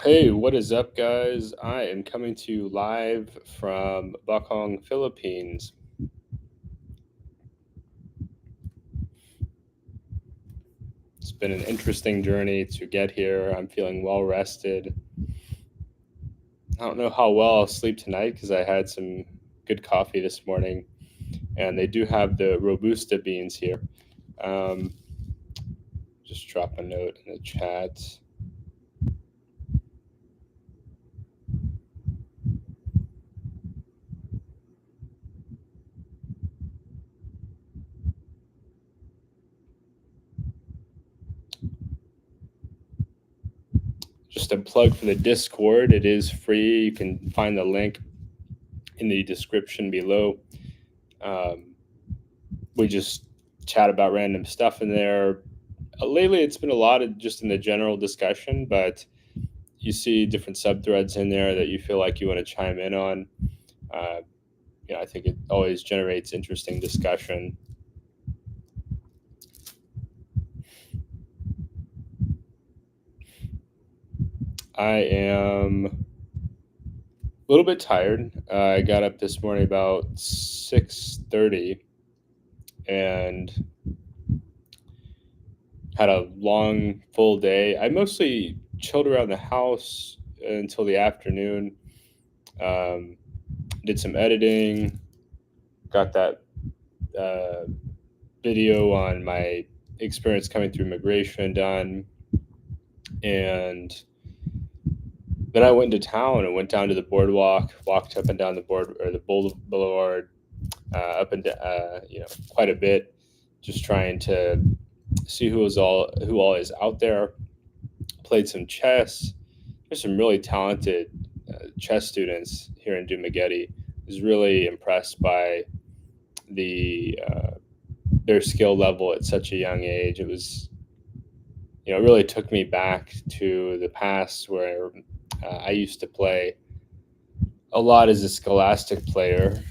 Hey, what is up, guys? I am coming to you live from Bakong, Philippines. It's been an interesting journey to get here. I'm feeling well rested. I don't know how well I'll sleep tonight because I had some good coffee this morning, and they do have the Robusta beans here. Um, just drop a note in the chat. Just a plug for the Discord. It is free. You can find the link in the description below. We just chat about random stuff in there. Lately, it's been a lot of just in the general discussion, but you see different subthreads in there that you feel like you want to chime in on. Uh, I think it always generates interesting discussion. I am a little bit tired. I got up this morning about 6:30 and had a long, full day. I mostly chilled around the house until the afternoon. Um, did some editing, got that uh, video on my experience coming through immigration done, and then I went into town and went down to the boardwalk, walked up and down the boulevard, up and quite a bit, just trying to see who all is out there. Played some chess. There's some really talented chess students here in Dumaguete. Was really impressed by their skill level at such a young age. It was, it really took me back to the past where I used to play a lot as a scholastic player.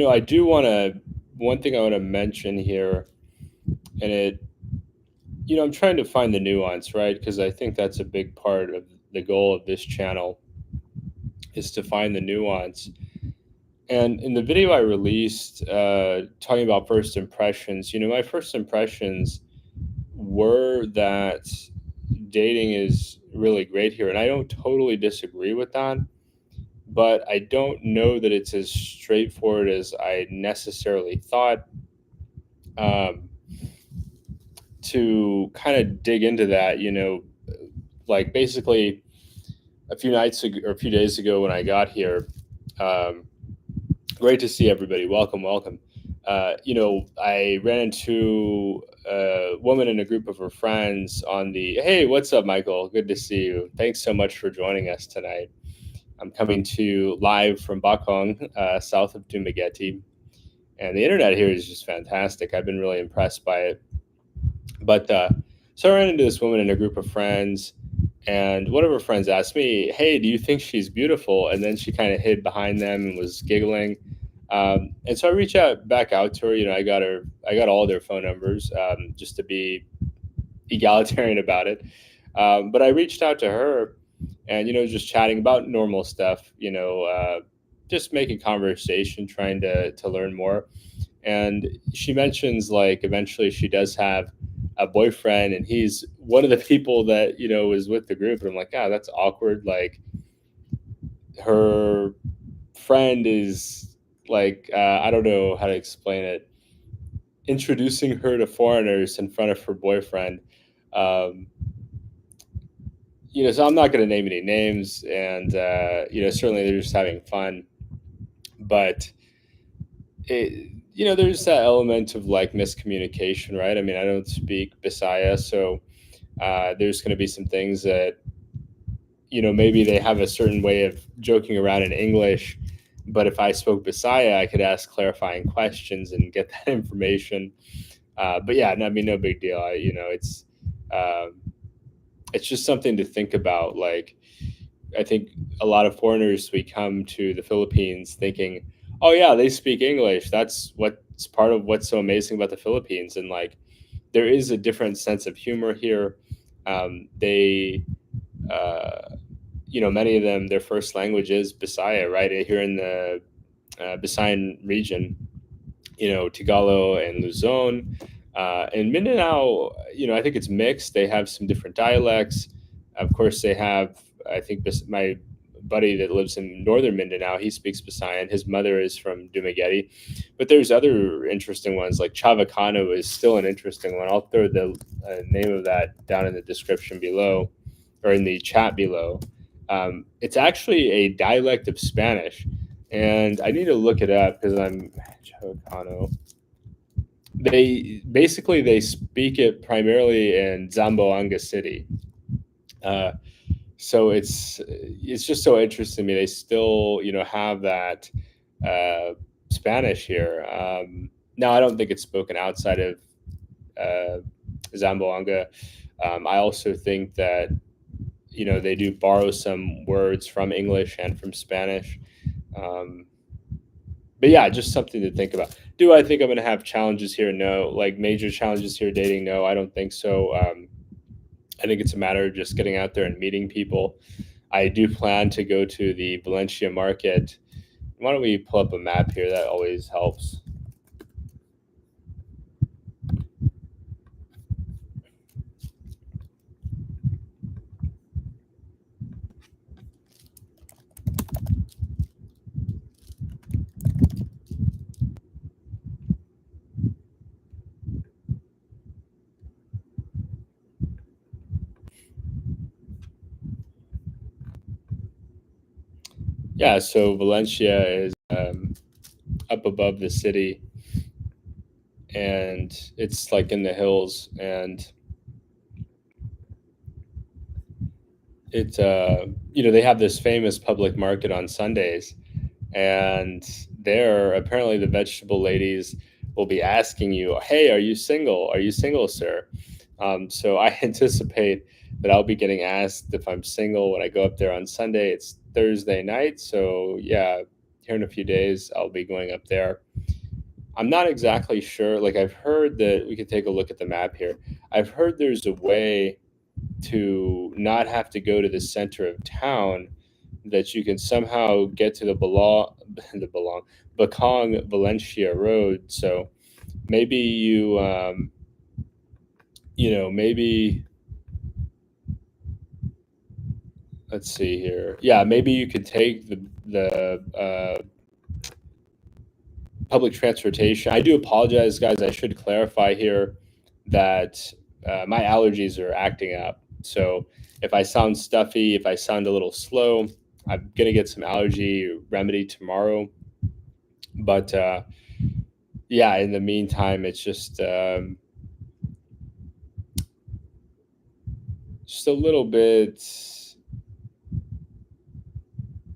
I do want to, one thing I want to mention here, and I'm trying to find the nuance, right? Because I think that's a big part of the goal of this channel is to find the nuance. And in the video I released, talking about first impressions, my first impressions were that dating is really great here. And I don't totally disagree with that, but I don't know that it's as straightforward as I necessarily thought. To kind of dig into that, like basically a few nights ago or a few days ago when I got here, great to see everybody. Welcome, welcome. I ran into a woman and a group of her friends on the, hey, what's up, Michael? Good to see you. Thanks so much for joining us tonight. I'm coming to you live from Bakong, south of Dumaguete. And the internet here is just fantastic. I've been really impressed by it. But so I ran into this woman and a group of friends, and one of her friends asked me, hey, do you think she's beautiful? And then she kind of hid behind them and was giggling. And so I reached back out to her. I got all their phone numbers, just to be egalitarian about it. But I reached out to her and, just chatting about normal stuff, just making conversation, trying to learn more. And she mentions like eventually she does have a boyfriend and he's one of the people that, was with the group. And I'm like, that's awkward. Like her friend is like, I don't know how to explain it, introducing her to foreigners in front of her boyfriend. Um, so I'm not going to name any names, and certainly they're just having fun, but there's that element of like miscommunication, right? I mean, I don't speak Bisaya, so there's going to be some things that maybe they have a certain way of joking around in English, but if I spoke Bisaya, I could ask clarifying questions and get that information. But yeah, no, I mean, no big deal. It's just something to think about. Like, I think a lot of foreigners, we come to the Philippines thinking, oh yeah, they speak English. That's what's part of what's so amazing about the Philippines. And like, there is a different sense of humor here. They, uh, many of them, their first language is Bisaya, right? Here in the Bisayan region, Tagalog and Luzon. And Mindanao, I think it's mixed. They have some different dialects. Of course, they have, I think my buddy that lives in northern Mindanao, he speaks Bisayan. His mother is from Dumaguete. But there's other interesting ones, like Chavacano is still an interesting one. I'll throw the name of that down in the description below or in the chat below. It's actually a dialect of Spanish. And I need to look it up because I'm Chavacano. They speak it primarily in Zamboanga City. Uh, so it's just so interesting to me. They still have that Spanish here. Now I don't think it's spoken outside of uh, Zamboanga. I also think that they do borrow some words from English and from Spanish. Um, but yeah, just something to think about. Do I think I'm going to have challenges here? No. Like major challenges here dating? No, I don't think so. I think it's a matter of just getting out there and meeting people. I do plan to go to the Valencia market. Why don't we pull up a map here? That always helps. Yeah, so Valencia is up above the city, and it's like in the hills, and they have this famous public market on Sundays, and there apparently the vegetable ladies will be asking you, "Hey, are you single? Are you single, sir?" So I anticipate that I'll be getting asked if I'm single when I go up there on Sunday. It's Thursday night, so yeah, here in a few days I'll be going up there. I'm not exactly sure. Like I've heard that we could take a look at the map here. I've heard there's a way to not have to go to the center of town, that you can somehow get to the Bakong Valencia Road. So maybe maybe let's see here. Yeah, maybe you could take the public transportation. I do apologize, guys. I should clarify here that my allergies are acting up. So if I sound stuffy, if I sound a little slow, I'm gonna get some allergy remedy tomorrow. But yeah, in the meantime, it's just a little bit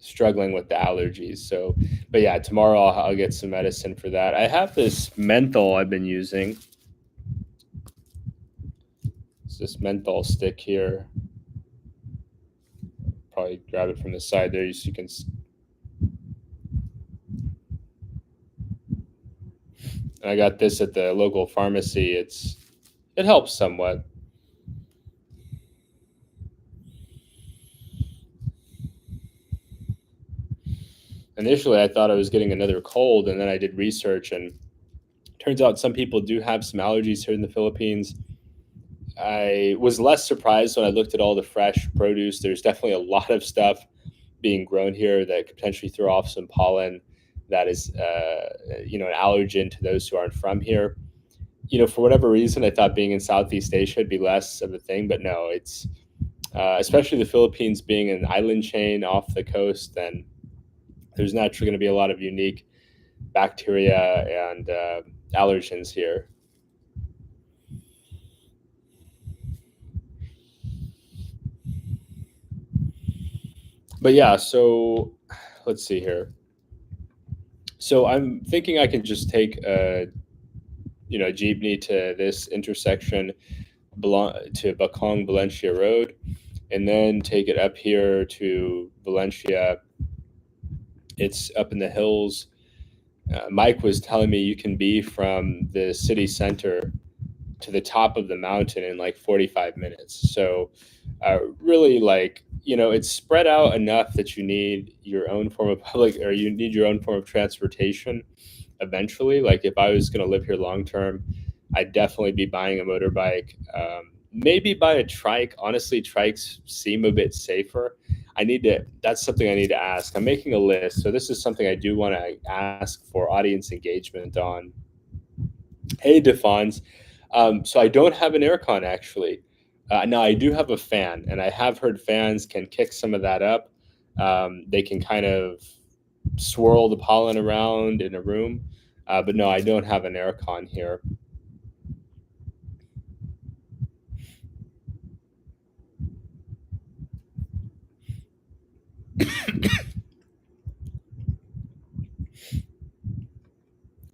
struggling with the allergies. So, but yeah, tomorrow I'll get some medicine for that. I have this menthol I've been using. It's this menthol stick here. Probably grab it from the side there so you can. I got this at the local pharmacy. It helps somewhat. Initially, I thought I was getting another cold, and then I did research, and turns out some people do have some allergies here in the Philippines. I was less surprised when I looked at all the fresh produce. There's definitely a lot of stuff being grown here that could potentially throw off some pollen that is, an allergen to those who aren't from here. For whatever reason, I thought being in Southeast Asia would be less of a thing, but no, it's especially the Philippines being an island chain off the coast, then there's naturally going to be a lot of unique bacteria and allergens here. But yeah, so let's see here. So I'm thinking I can just take a jeepney to this intersection to Bakong Valencia Road. and then take it up here to Valencia. It's up in the hills. Mike was telling me you can be from the city center to the top of the mountain in like 45 minutes. So, really, like, it's spread out enough that you need your own form of public, or you need your own form of transportation eventually. Like, if I was going to live here long term, I'd definitely be buying a motorbike. Maybe buy a trike. Honestly, trikes seem a bit safer. That's something I need to ask. I'm making a list. So, this is something I do want to ask for audience engagement on. Hey, Defons. So I don't have an aircon actually. Now I do have a fan, and I have heard fans can kick some of that up. They can kind of swirl the pollen around in a room, but no, I don't have an aircon here.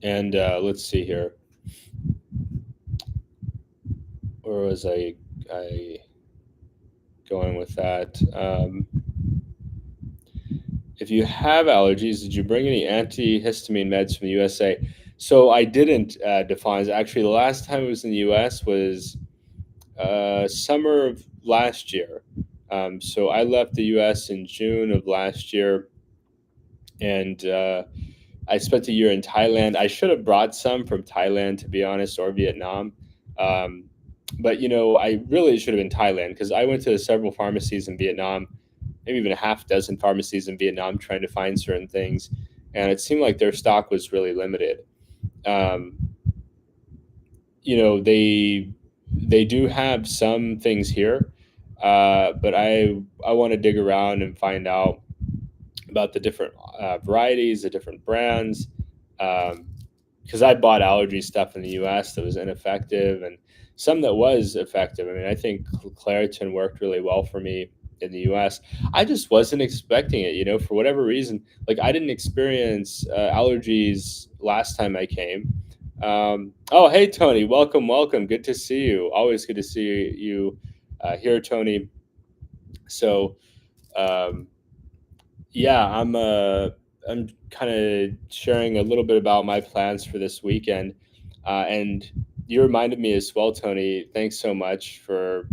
And let's see here. Where was I going with that? If you have allergies, did you bring any antihistamine meds from the USA? So I didn't, Defines. Actually, the last time I was in the US was summer of last year. So I left the US in June of last year, and I spent a year in Thailand. I should have brought some from Thailand, to be honest, or Vietnam. Um, but, I really should have been Thailand, because I went to several pharmacies in Vietnam, maybe even a half dozen pharmacies in Vietnam, trying to find certain things. And it seemed like their stock was really limited. Um, they do have some things here, but I want to dig around and find out about the different varieties, the different brands, because I bought allergy stuff in the U.S. that was ineffective, and some that was effective. I mean, I think Claritin worked really well for me in the U.S. I just wasn't expecting it, for whatever reason. Like, I didn't experience allergies last time I came. Oh, hey, Tony, welcome, welcome. Good to see you. Always good to see you here, Tony. So, um, yeah, I'm kind of sharing a little bit about my plans for this weekend, and you reminded me as well, Tony. Thanks so much for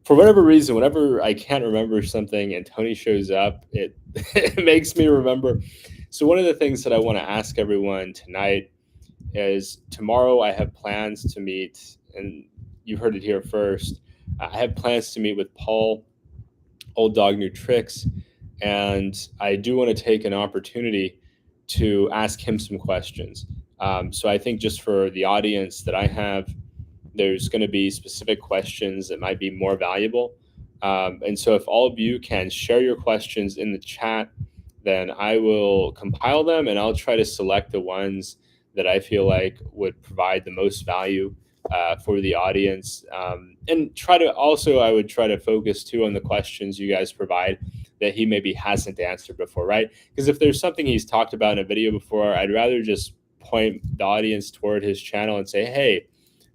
whatever reason. Whenever I can't remember something and Tony shows up, it it makes me remember. So one of the things that I want to ask everyone tonight is, tomorrow I have plans to meet, and you heard it here first. I have plans to meet with Paul, Old Dog New Tricks, and I do want to take an opportunity to ask him some questions. So I think, just for the audience that I have, there's going to be specific questions that might be more valuable. And so if all of you can share your questions in the chat, then I will compile them, and I'll try to select the ones that I feel like would provide the most value for the audience. And I would try to focus too on the questions you guys provide that he maybe hasn't answered before, right? Because if there's something he's talked about in a video before, I'd rather just point the audience toward his channel and say, hey,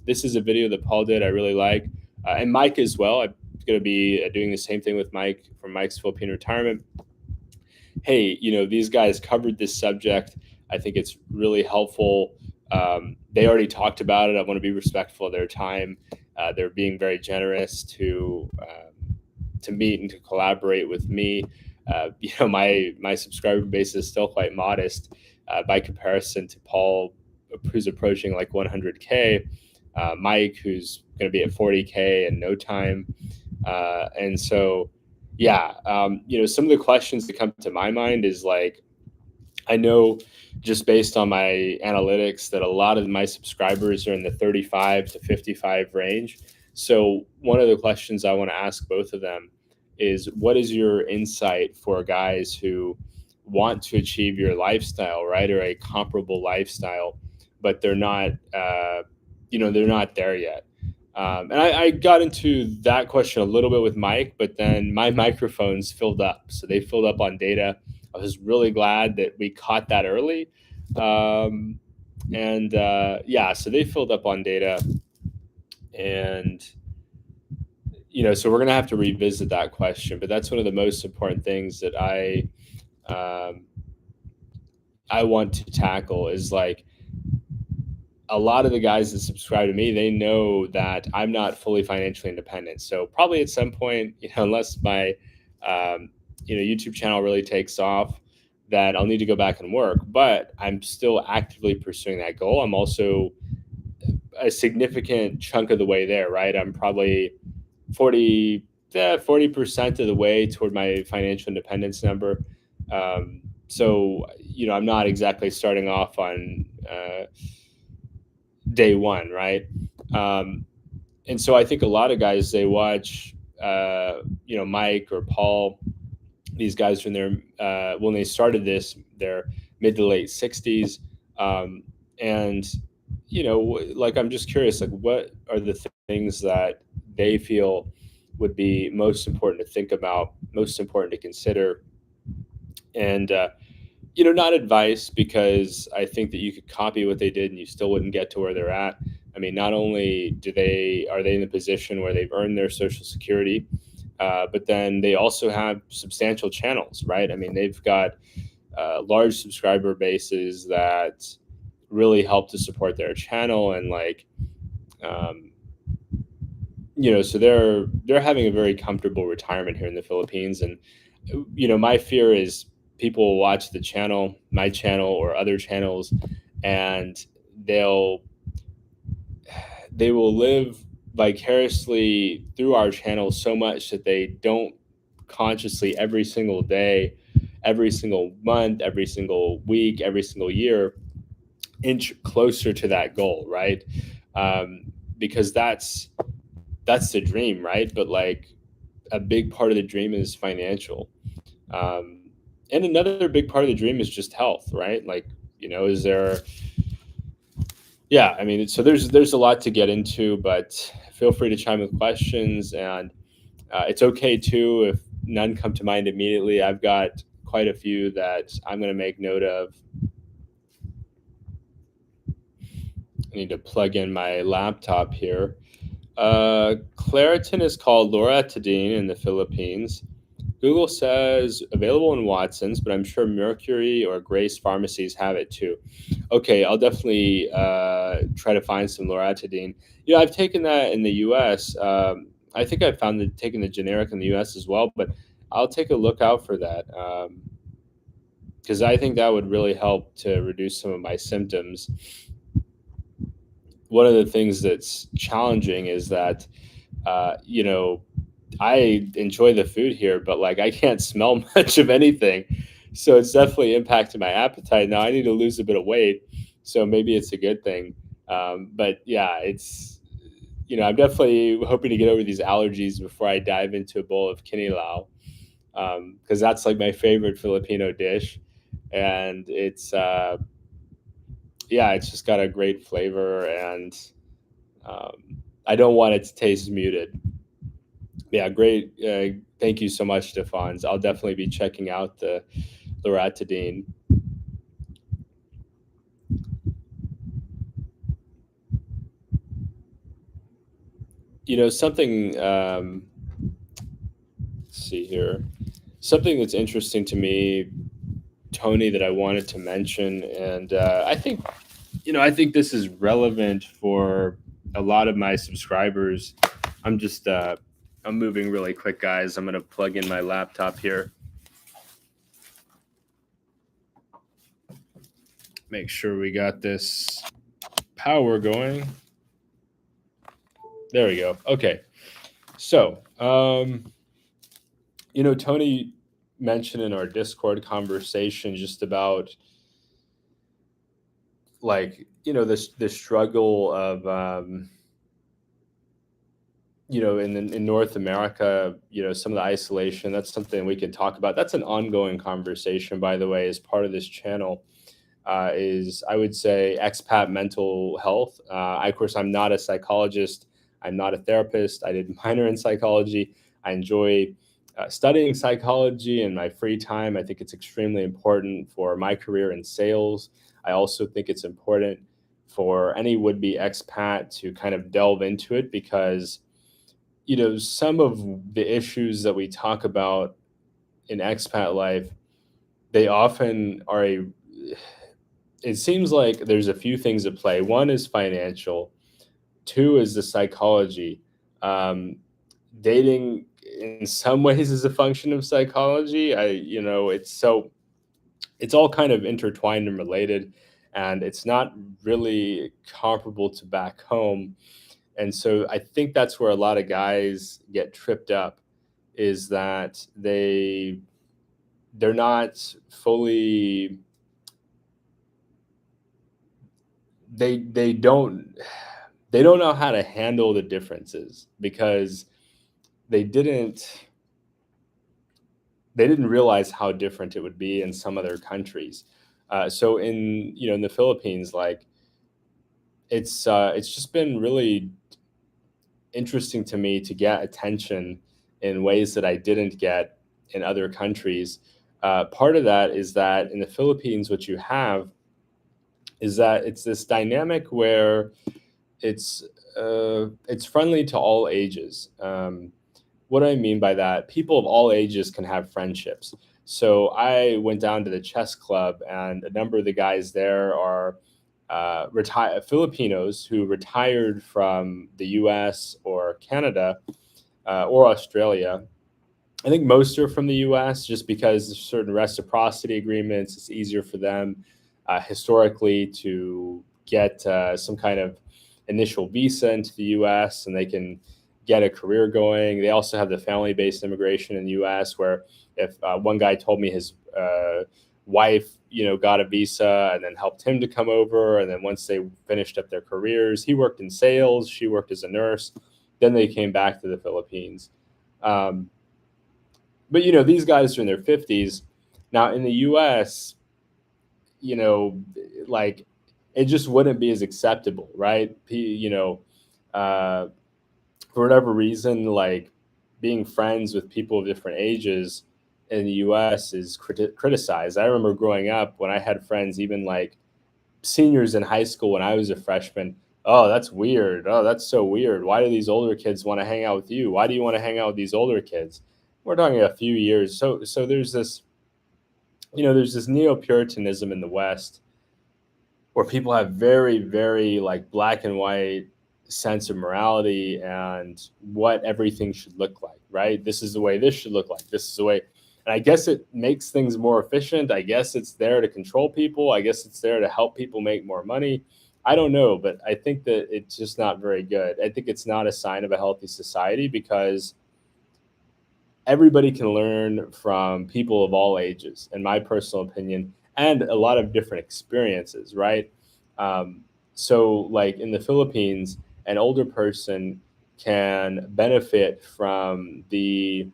this is a video that Paul did I really like. And Mike as well. I'm going to be doing the same thing with Mike from Mike's Philippine Retirement. Hey, these guys covered this subject. I think it's really helpful. They already talked about it. I want to be respectful of their time. They're being very generous to meet and to collaborate with me. My subscriber base is still quite modest by comparison to Paul, who's approaching like 100K. Mike, who's going to be at 40K in no time. And so, yeah, some of the questions that come to my mind is like, I know just based on my analytics that a lot of my subscribers are in the 35 to 55 range. So one of the questions I want to ask both of them is, what is your insight for guys who want to achieve your lifestyle, right? Or a comparable lifestyle, but they're not, they're not there yet. And I got into that question a little bit with Mike, but then my microphones filled up. So they filled up on data. I was really glad that we caught that early. So they filled up on data. And so we're gonna have to revisit that question, but that's one of the most important things that um, I want to tackle is like a lot of the guys that subscribe to me, they know that I'm not fully financially independent. So probably at some point, unless my um, YouTube channel really takes off, that I'll need to go back and work. But I'm still actively pursuing that goal. I'm also a significant chunk of the way there, right? I'm probably 40% of the way toward my financial independence number. So I'm not exactly starting off on day one, right? Um, and so I think a lot of guys, they watch, Mike or Paul, these guys from their when they started this, their mid to late 60s, and like I'm just curious, like what are the things that they feel would be most important to think about, most important to consider, and not advice, because I think that you could copy what they did and you still wouldn't get to where they're at. I mean, not only are they in the position where they've earned their Social Security, but then they also have substantial channels, right? I mean, they've got large subscriber bases that really help to support their channel, and like, um, so they're having a very comfortable retirement here in the Philippines, and my fear is people will watch the channel, my channel or other channels, and they'll they will live vicariously through our channel so much that they don't consciously every single day, every single month, every single week, every single year inch closer to that goal, right? Because that's the dream, right? But like a big part of the dream is financial. Um, and another big part of the dream is just health, right? Like, is there, yeah, I mean, so there's a lot to get into, but feel free to chime with questions, and it's okay too if none come to mind immediately. I've got quite a few that I'm going to make note of. I need to plug in my laptop here. Claritin is called loratadine in the Philippines. Google says available in Watson's, but I'm sure Mercury or Grace pharmacies have it too. Okay, I'll definitely try to find some loratadine. I've taken that in the U.S. I think I found taking the generic in the U.S. as well, but I'll take a look out for that, because I think that would really help to reduce some of my symptoms. One of the things that's challenging is that, I enjoy the food here, but like I can't smell much of anything. So it's definitely impacted my appetite. Now I need to lose a bit of weight. So maybe it's a good thing. But yeah, I'm definitely hoping to get over these allergies before I dive into a bowl of kinilaw, because that's like my favorite Filipino dish. And it's just got a great flavor, and I don't want it to taste muted. Yeah, great. Thank you so much, Stefan. I'll definitely be checking out the loratadine. Something. Let's see here. Something that's interesting to me, Tony, that I wanted to mention, and I think this is relevant for a lot of my subscribers. I'm moving really quick, guys. I'm going to plug in my laptop here. Make sure we got this power going. There we go. Okay. So, Tony mentioned in our Discord conversation just about like, the struggle of, in North America, some of the isolation. That's something we can talk about. That's an ongoing conversation, by the way, as part of this channel. Is, I would say, expat mental health. Of course, I'm not a psychologist. I'm not a therapist. I did minor in psychology. I enjoy studying psychology in my free time. I think it's extremely important for my career in sales. I also think it's important for any would-be expat to kind of delve into it, because some of the issues that we talk about in expat life, they often are a it seems like there's a few things at play. One is financial, two is the psychology. Um, Dating in some ways is a function of psychology. It's all kind of intertwined and related, and it's not really comparable to back home. And so I think that's where a lot of guys get tripped up, is that they're not fully they they don't know how to handle the differences because they didn't they didn't realize how different it would be in some other countries. So in the Philippines, like it's just been really interesting to me to get attention in ways that I didn't get in other countries. Part of that is that in the Philippines, what you have is that it's this dynamic where it's it's friendly to all ages. What do I mean by that? People of all ages can have friendships. So I went down to the chess club, and a number of the guys there are retired Filipinos who retired from the U.S. or Canada or Australia. I think most are from the U.S. just because there's certain reciprocity agreements. It's easier for them historically to get some kind of initial visa into the U.S. and they can get a career going. They also have the family-based immigration in the U.S. where if one guy told me his wife, got a visa and then helped him to come over, and then once they finished up their careers, he worked in sales, she worked as a nurse, then they came back to the Philippines. Um, but these guys are in their 50s now. In the US, you know like it just wouldn't be as acceptable, right? Uh, for whatever reason, like being friends with people of different ages in the US is criticized. I remember growing up when I had friends, even like seniors in high school when I was a freshman. Oh, that's weird. Oh, that's so weird. Why do these older kids want to hang out with you? Why do you want to hang out with these older kids? We're talking a few years. So there's this neo-Puritanism in the West where people have very, very like black and white sense of morality and what everything should look like, right? This is the way this should look like. This is the way. And I guess it makes things more efficient. I guess it's there to control people. I guess it's there to help people make more money. I don't know, but I think that it's just not very good. I think it's not a sign of a healthy society because everybody can learn from people of all ages, in my personal opinion, and a lot of different experiences, right? Um, so, like in the Philippines, an older person can benefit from the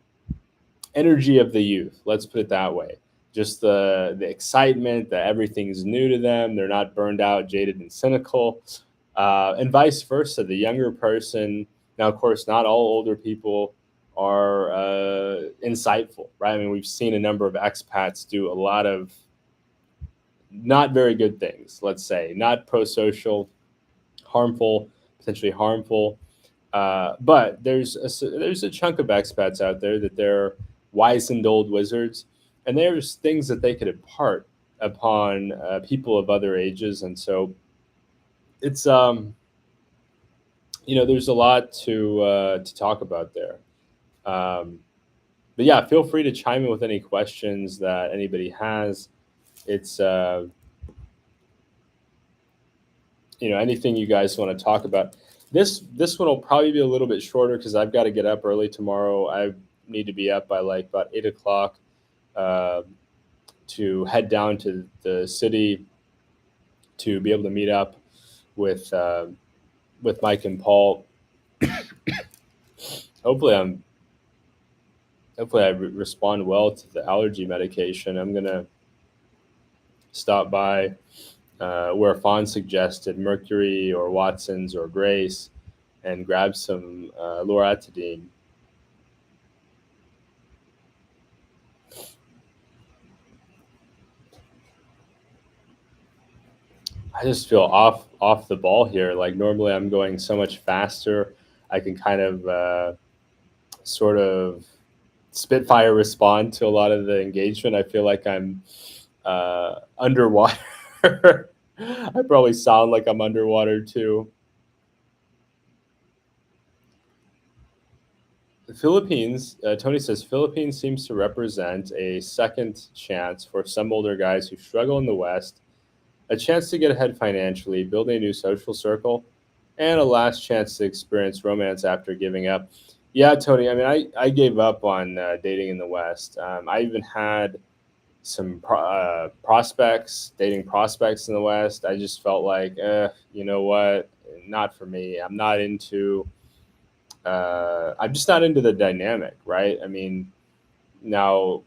energy of the youth. Let's put it that way. Just the excitement that everything's new to them. They're not burned out, jaded, and cynical, and vice versa. The younger person. Now, of course, not all older people are insightful, right? I mean, we've seen a number of expats do a lot of not very good things. Let's say not pro-social, harmful, potentially harmful. But there's a chunk of expats out there that they're wizened old wizards, and there's things that they could impart upon people of other ages, and so it's there's a lot to talk about there. Um, but yeah, feel free to chime in with any questions that anybody has. It's anything you guys want to talk about. This one will probably be a little bit shorter because I've got to get up early tomorrow. I need to be up by like about 8 o'clock uh, to head down to the city to be able to meet up with uh, with Mike and Paul. Hopefully, hopefully I respond well to the allergy medication. I'm gonna stop by where Fawn suggested, Mercury or Watson's or Grace, and grab some loratadine. I just feel off the ball here. Like normally I'm going so much faster. I can kind of sort of spitfire respond to a lot of the engagement. I feel like I'm underwater. I probably sound like I'm underwater too. The Philippines, Tony says, Philippines seems to represent a second chance for some older guys who struggle in the West, a chance to get ahead financially, build a new social circle, and a last chance to experience romance after giving up. Yeah, Tony, I mean, I gave up on dating in the West. I even had some prospects, dating prospects in the West. I just felt like, you know what, not for me. I'm just not into the dynamic, right? I mean, now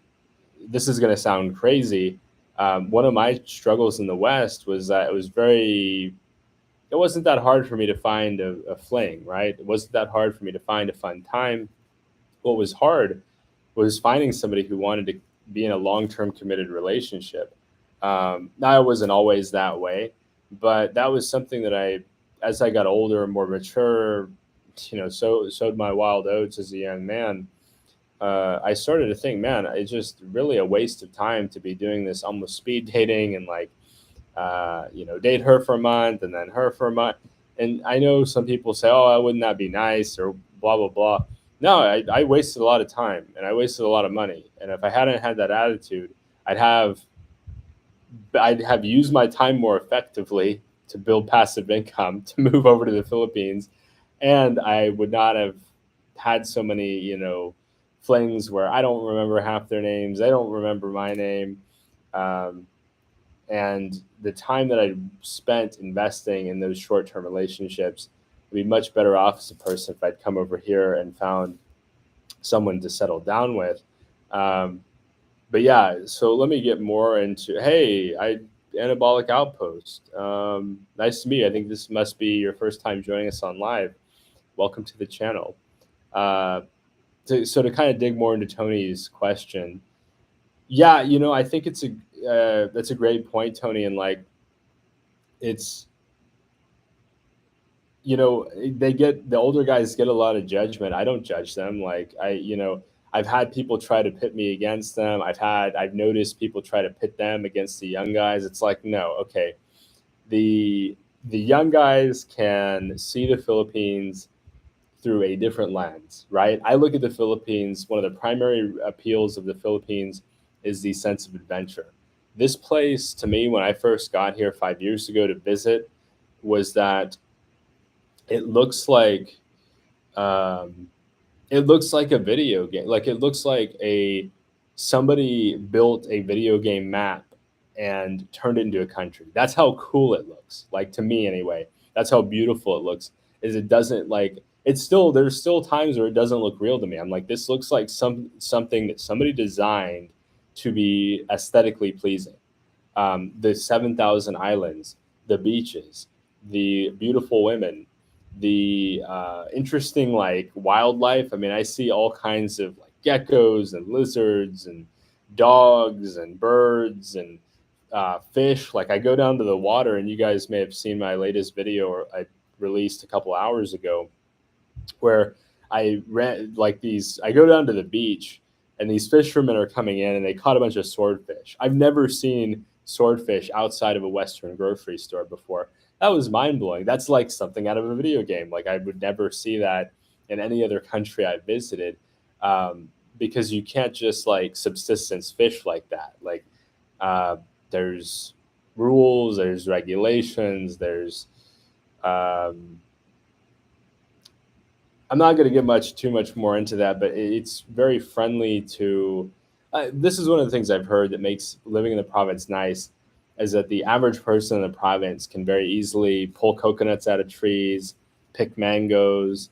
this is going to sound crazy. One of my struggles in the West was that it wasn't that hard for me to find a fling, right? It wasn't that hard for me to find a fun time. What was hard was finding somebody who wanted to be in a long-term committed relationship. Now I wasn't always that way, but that was something that as I got older and more mature, sowed my wild oats as a young man. I started to think, man, it's just really a waste of time to be doing this almost speed dating and like, date her for a month and then her for a month. And I know some people say, oh, wouldn't that be nice or blah, blah, blah. No, I wasted a lot of time and I wasted a lot of money. And if I hadn't had that attitude, I'd have I'd have used my time more effectively to build passive income to move over to the Philippines, and I would not have had so many, flings where I don't remember half their names. They don't remember my name. Um, and the time that I spent investing in those short-term relationships would be much better off as a person if I'd come over here and found someone to settle down with. Um, but yeah, so let me get more into. Hey, I anabolic outpost. Nice to meet you. I think this must be your first time joining us on live. Welcome to the channel. Uh, so to kind of dig more into Tony's question, yeah, I think that's a great point, Tony, and like it's the older guys get a lot of judgment. I don't judge them. Like I've had people try to pit me against them. I've noticed people try to pit them against the young guys. It's like, no, okay. The young guys can see the Philippines through a different lens, right? I look at the Philippines, one of the primary appeals of the Philippines is the sense of adventure. This place, to me, when I first got here 5 years ago to visit, was that it looks like um, it looks like a video game. Like it looks like somebody built a video game map and turned it into a country. That's how cool it looks. Like to me anyway. That's how beautiful it looks. Is it doesn't like it's still there's still times where it doesn't look real to me. I'm like, this looks like something that somebody designed to be aesthetically pleasing. The 7,000 islands, the beaches, the beautiful women, the interesting like wildlife. I mean, I see all kinds of like geckos and lizards and dogs and birds and fish. Like I go down to the water, and you guys may have seen my latest video I released a couple hours ago, where I ran like these. I go down to the beach, and these fishermen are coming in, and they caught a bunch of swordfish. I've never seen swordfish outside of a Western grocery store before. That was mind blowing. That's like something out of a video game. Like I would never see that in any other country I visited, because you can't just like subsistence fish like that. Like uh, there's rules, there's regulations, there's um, I'm not going to get too much more into that, but it's very friendly to. This is one of the things I've heard that makes living in the province nice, is that the average person in the province can very easily pull coconuts out of trees, pick mangoes,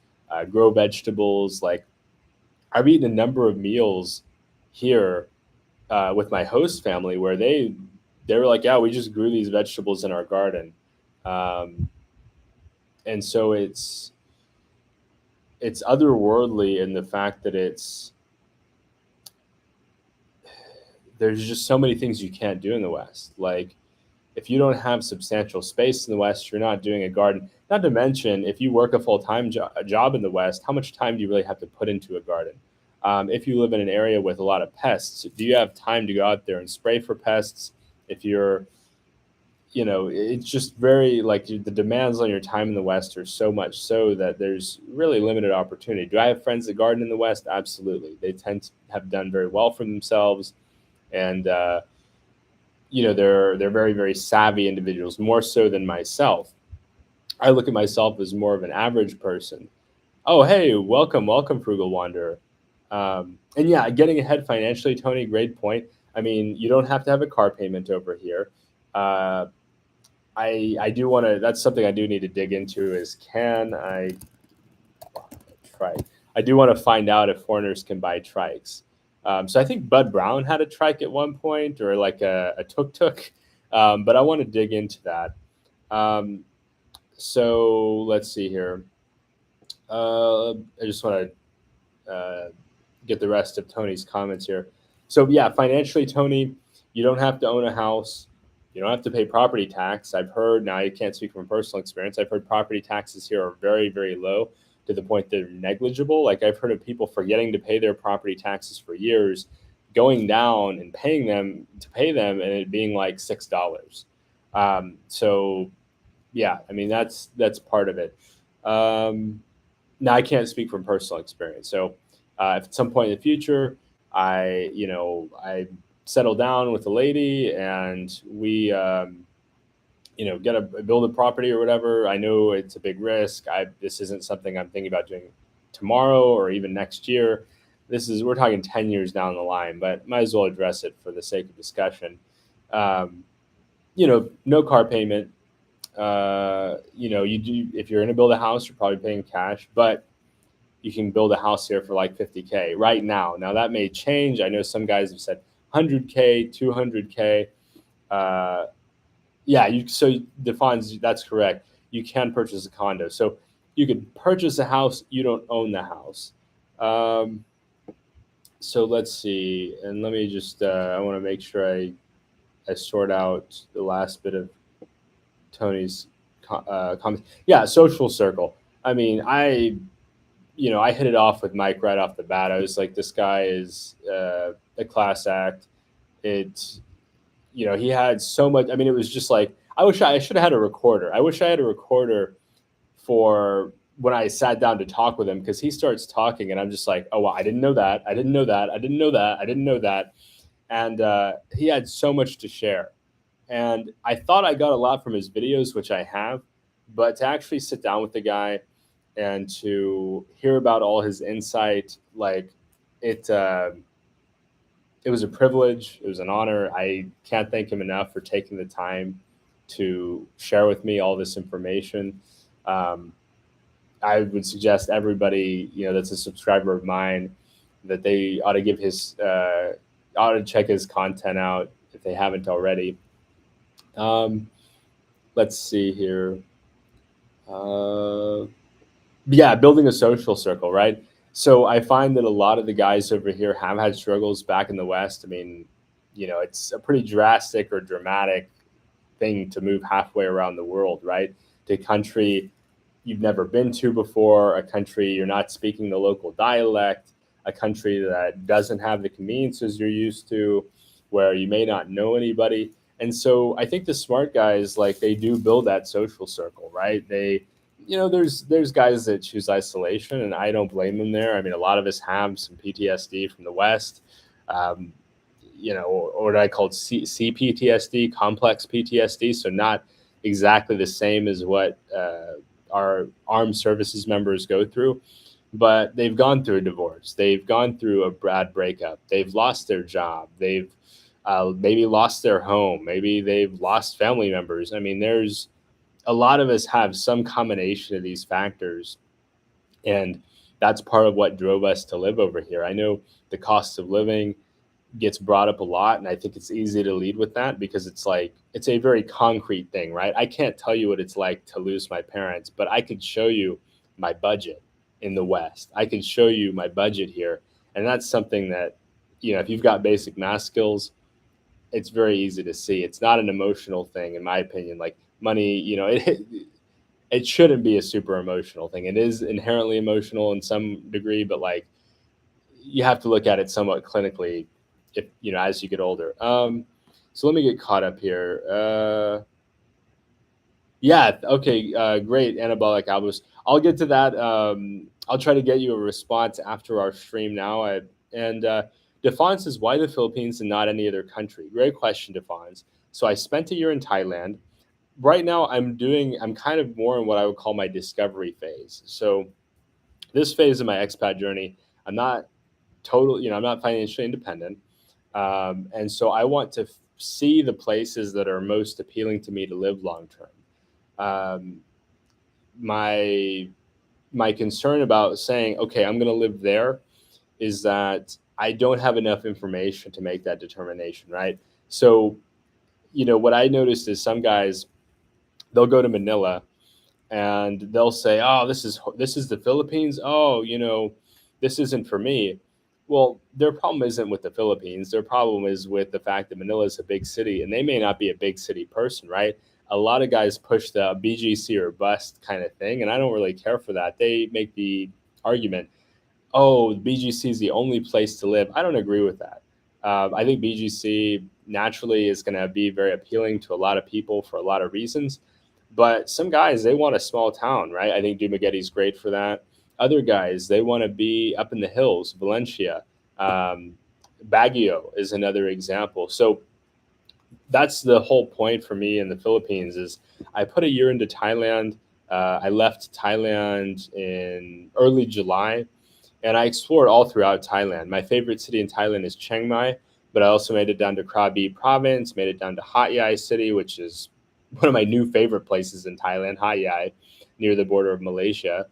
grow vegetables. Like I've eaten a number of meals here with my host family where they were like, yeah, we just grew these vegetables in our garden, um, and so it's otherworldly in the fact that there's just so many things you can't do in the West. Like if you don't have substantial space in the West, you're not doing a garden. Not to mention, if you work a job in the West, how much time do you really have to put into a garden? If you live in an area with a lot of pests, do you have time to go out there and spray for pests? If you're, it's just very like the demands on your time in the West are so much so that there's really limited opportunity. Do I have friends that garden in the West? Absolutely. They tend to have done very well for themselves, and they're very very savvy individuals, more so than myself. I look at myself as more of an average person. Oh, hey, welcome, Frugal Wanderer. And yeah, getting ahead financially, Tony, great point. I mean, you don't have to have a car payment over here. Uh, I do want to. That's something I do need to dig into. Is can I try? I do want to find out if foreigners can buy trikes. So I think Bud Brown had a trike at one point, or like a tuk tuk. But I want to dig into that. Um, so let's see here. I just want to get the rest of Tony's comments here. So yeah, financially, Tony, you don't have to own a house. You don't have to pay property tax. I've heard, now I can't speak from personal experience. I've heard property taxes here are very, very low to the point they're negligible. Like I've heard of people forgetting to pay their property taxes for years, going down and paying them to pay them, and it being like $6. So yeah, I mean that's part of it. Um, Now I can't speak from personal experience. So if at some point in the future, I settle down with a lady and we, get a build a property or whatever. I know it's a big risk. This isn't something I'm thinking about doing tomorrow or even next year. We're talking 10 years down the line, but might as well address it for the sake of discussion. Um, no car payment. You do, if you're going to build a house, you're probably paying cash, but you can build a house here for like 50K right now. Now that may change. I know some guys have said 100K, 200K. Uh, yeah, so defines that's correct. You can purchase a condo. So you could purchase a house. You don't own the house. Um, so let's see, and let me just. I want to make sure I sort out the last bit of Tony's comments. Yeah, social circle. I mean, I hit it off with Mike right off the bat. I was like, this guy is a class act. It, he had so much. I mean, it was just like I should have had a recorder. I wish I had a recorder for when I sat down to talk with him, because he starts talking and I'm just like, oh, well, I didn't know that. I didn't know that. I didn't know that. I didn't know that. And he had so much to share. And I thought I got a lot from his videos, which I have, but to actually sit down with the guy and to hear about all his insight, like it, it was a privilege. It was an honor. I can't thank him enough for taking the time to share with me all this information. Um, I would suggest everybody, that's a subscriber of mine, that they ought to check his content out if they haven't already. Um, let's see here. Uh, yeah, building a social circle, right? So I find that a lot of the guys over here have had struggles back in the West. I mean, it's a pretty drastic or dramatic thing to move halfway around the world, right? To a country you've never been to before, a country you're not speaking the local dialect, a country that doesn't have the conveniences you're used to, where you may not know anybody. And so I think the smart guys, like, they do build that social circle, right? There's guys that choose isolation, and I don't blame them there. I mean, a lot of us have some PTSD from the West, um, or what I call CPTSD, complex PTSD. So not exactly the same as what our armed services members go through, but they've gone through a divorce. They've gone through a bad breakup. They've lost their job. They've maybe lost their home. Maybe they've lost family members. I mean, there's a lot of us have some combination of these factors, and that's part of what drove us to live over here. I know the cost of living gets brought up a lot, and I think it's easy to lead with that because it's like it's a very concrete thing, right? I can't tell you what it's like to lose my parents, but I could show you my budget in the West. I could show you my budget here, and that's something that, if you've got basic math skills, it's very easy to see. It's not an emotional thing, in my opinion. Like money, it shouldn't be a super emotional thing. It is inherently emotional in some degree, but like you have to look at it somewhat clinically if as you get older. So let me get caught up here. Yeah, okay, great, anabolic albus. I'll get to that. I'll try to get you a response after our stream now. And Defan says, why the Philippines and not any other country? Great question, Defans. So I spent a year in Thailand. Right now, I'm kind of more in what I would call my discovery phase. So this phase of my expat journey, I'm not I'm not financially independent. And so I want to see the places that are most appealing to me to live long term. Um, my my concern about saying, okay, I'm going to live there is that I don't have enough information to make that determination, right? So, what I noticed is some guys, they'll go to Manila and they'll say, "Oh, this is the Philippines. Oh, this isn't for me." Well, their problem isn't with the Philippines. Their problem is with the fact that Manila is a big city, and they may not be a big city person, right? A lot of guys push the BGC or bust kind of thing, and I don't really care for that. They make the argument, oh, BGC is the only place to live. I don't agree with that. I think BGC naturally is going to be very appealing to a lot of people for a lot of reasons. But some guys, they want a small town, right? I think Dumaghetti's great for that. Other guys, they want to be up in the hills, Valencia. Um, Baguio is another example. So that's the whole point for me in the Philippines is I put a year into Thailand. I left Thailand in early July and I explored all throughout Thailand. My favorite city in Thailand is Chiang Mai, but I also made it down to Krabi province, made it down to Hat Yai city, which is one of my new favorite places in Thailand, Hat Yai, near the border of Malaysia.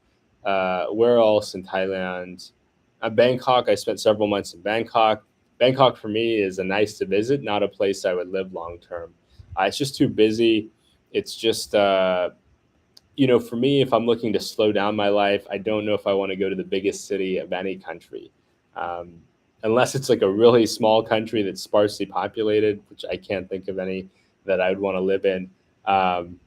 Where else in Thailand? Bangkok. I spent several months in Bangkok. Bangkok for me is a nice to visit, not a place I would live long term. It's just too busy. It's just for me, if I'm looking to slow down my life, I don't know if I want to go to the biggest city of any country, um, unless it's like a really small country that's sparsely populated, which I can't think of any that I would want to live in. Um,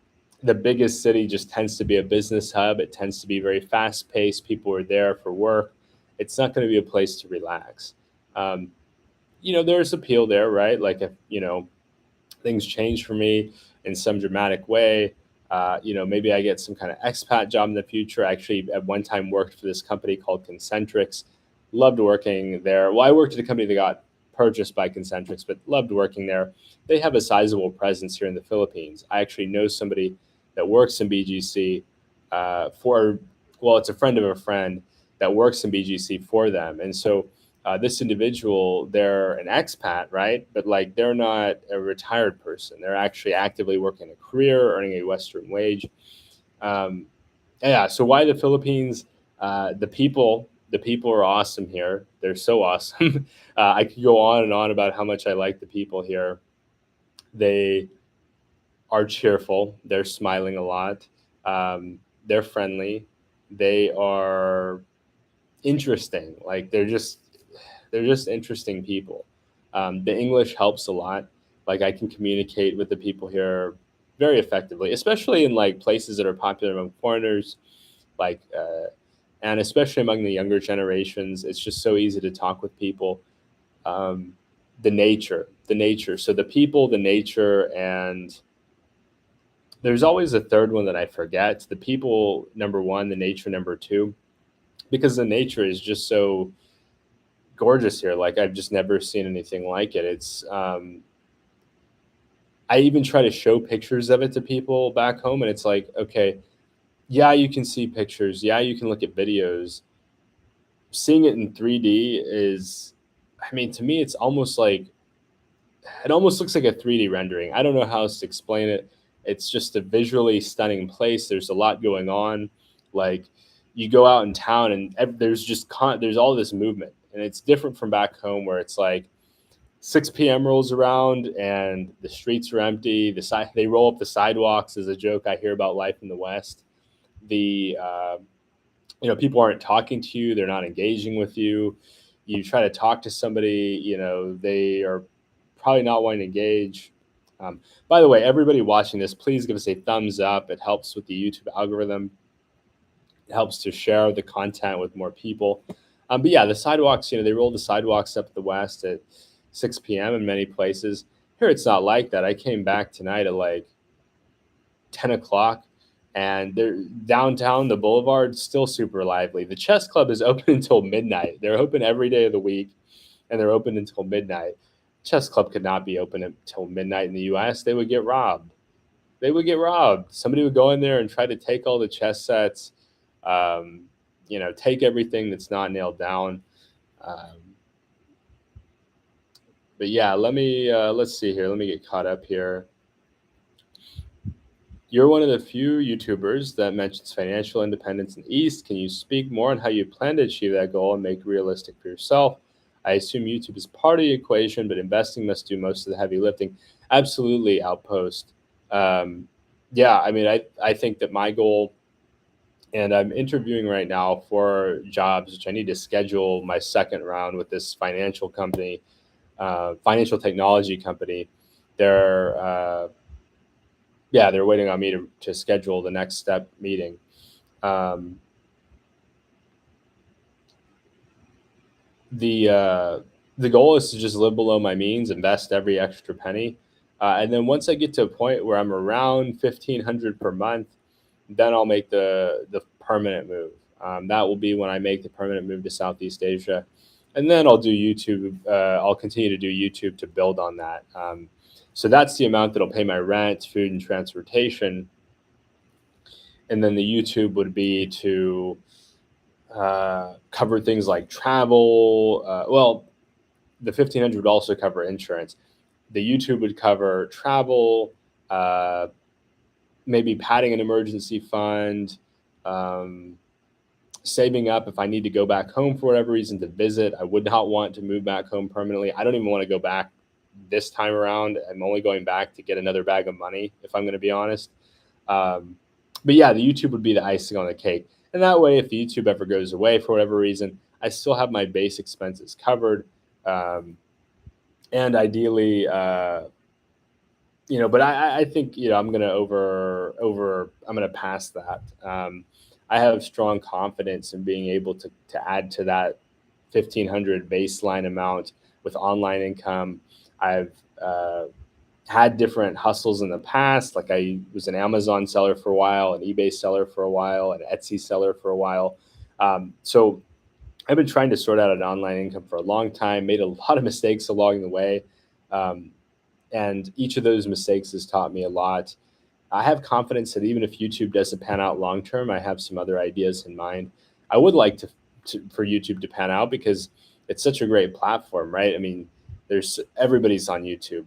the biggest city just tends to be a business hub. It tends to be very fast paced. People are there for work. It's not going to be a place to relax. Um, there's appeal there, right? Like if things change for me in some dramatic way. Maybe I get some kind of expat job in the future. I actually, at one time, worked for this company called Concentrics. Loved working there. Well, I worked at a company that got purchased by Concentrics, but loved working there. They have a sizable presence here in the Philippines. I actually know somebody that works in BGC it's a friend of a friend that works in BGC for them. And so this individual, they're an expat, right? But like they're not a retired person. They're actually actively working a career, earning a Western wage. Um, yeah. So why the Philippines? The people are awesome here. They're so awesome. I could go on and on about how much I like the people here. They are cheerful. They're smiling a lot. They're friendly. They are interesting. Like they're just interesting people. The English helps a lot. Like I can communicate with the people here very effectively, especially in like places that are popular among foreigners, like and especially among the younger generations. It's just so easy to talk with people. Um, the nature. So the people, the nature, and there's always a third one that I forget. The people, number one, the nature, number two, because the nature is just so gorgeous here. Like I've just never seen anything like it. I even try to show pictures of it to people back home, and it's like, okay, yeah, you can see pictures, yeah, you can look at videos. Seeing it in 3D is, I mean, to me, it almost looks like a 3D rendering. I don't know how else to explain it. It's just a visually stunning place. There's a lot going on. Like you go out in town and there's all this movement, and it's different from back home where it's like 6 p.m. rolls around and the streets are empty. They roll up the sidewalks as a joke I hear about life in the West. The People aren't talking to you. They're not engaging with you. You try to talk to somebody, they are probably not wanting to engage. By the way, everybody watching this, please give us a thumbs up. It helps with the YouTube algorithm. It helps to share the content with more people. But yeah, the sidewalks, they rolled the sidewalks up the west at 6 p.m. in many places. Here it's not like that. I came back tonight at like 10 o'clock, and they're downtown, the boulevard, still super lively. The chess club is open until midnight. They're open every day of the week, and they're open until midnight. Chess club could not be open until midnight in the US. They would get robbed. They would get robbed. Somebody would go in there and try to take all the chess sets, um, take everything that's not nailed down. Um, but yeah, let's see here. Let me get caught up here. You're one of the few YouTubers that mentions financial independence in the East. Can you speak more on how you plan to achieve that goal and make it realistic for yourself? I assume YouTube is part of the equation, but investing must do most of the heavy lifting. Absolutely, Outpost. Yeah, I mean, I think that my goal, and I'm interviewing right now for jobs, which I need to schedule my second round with this financial company, financial technology company. They're yeah, they're waiting on me to schedule the next step meeting. Um, the uh, the goal is to just live below my means, invest every extra penny, and then once I get to a point where I'm around 1,500 per month, then I'll make the permanent move. That will be when I make the permanent move to Southeast Asia, and then I'll do YouTube. I'll continue to do YouTube to build on that. So that's the amount that'll pay my rent, food, and transportation, and then the YouTube would be to cover things like travel. Well, the 1,500 would also cover insurance. The YouTube would cover travel, uh, maybe padding an emergency fund, um, saving up if I need to go back home for whatever reason to visit. I would not want to move back home permanently. I don't even want to go back this time around. I'm only going back to get another bag of money, if I'm going to be honest. Um, but yeah, the YouTube would be the icing on the cake. And that way, if the YouTube ever goes away for whatever reason, I still have my base expenses covered. Um, and ideally, but I think, I'm going to I'm going to pass that. I have strong confidence in being able to add to that 1,500 baseline amount with online income. I've had different hustles in the past. Like I was an Amazon seller for a while, an eBay seller for a while, an Etsy seller for a while. So I've been trying to sort out an online income for a long time, made a lot of mistakes along the way. Um, and each of those mistakes has taught me a lot. I have confidence that even if YouTube doesn't pan out long term, I have some other ideas in mind. I would like for YouTube to pan out because it's such a great platform, right? I mean, there's everybody's on YouTube.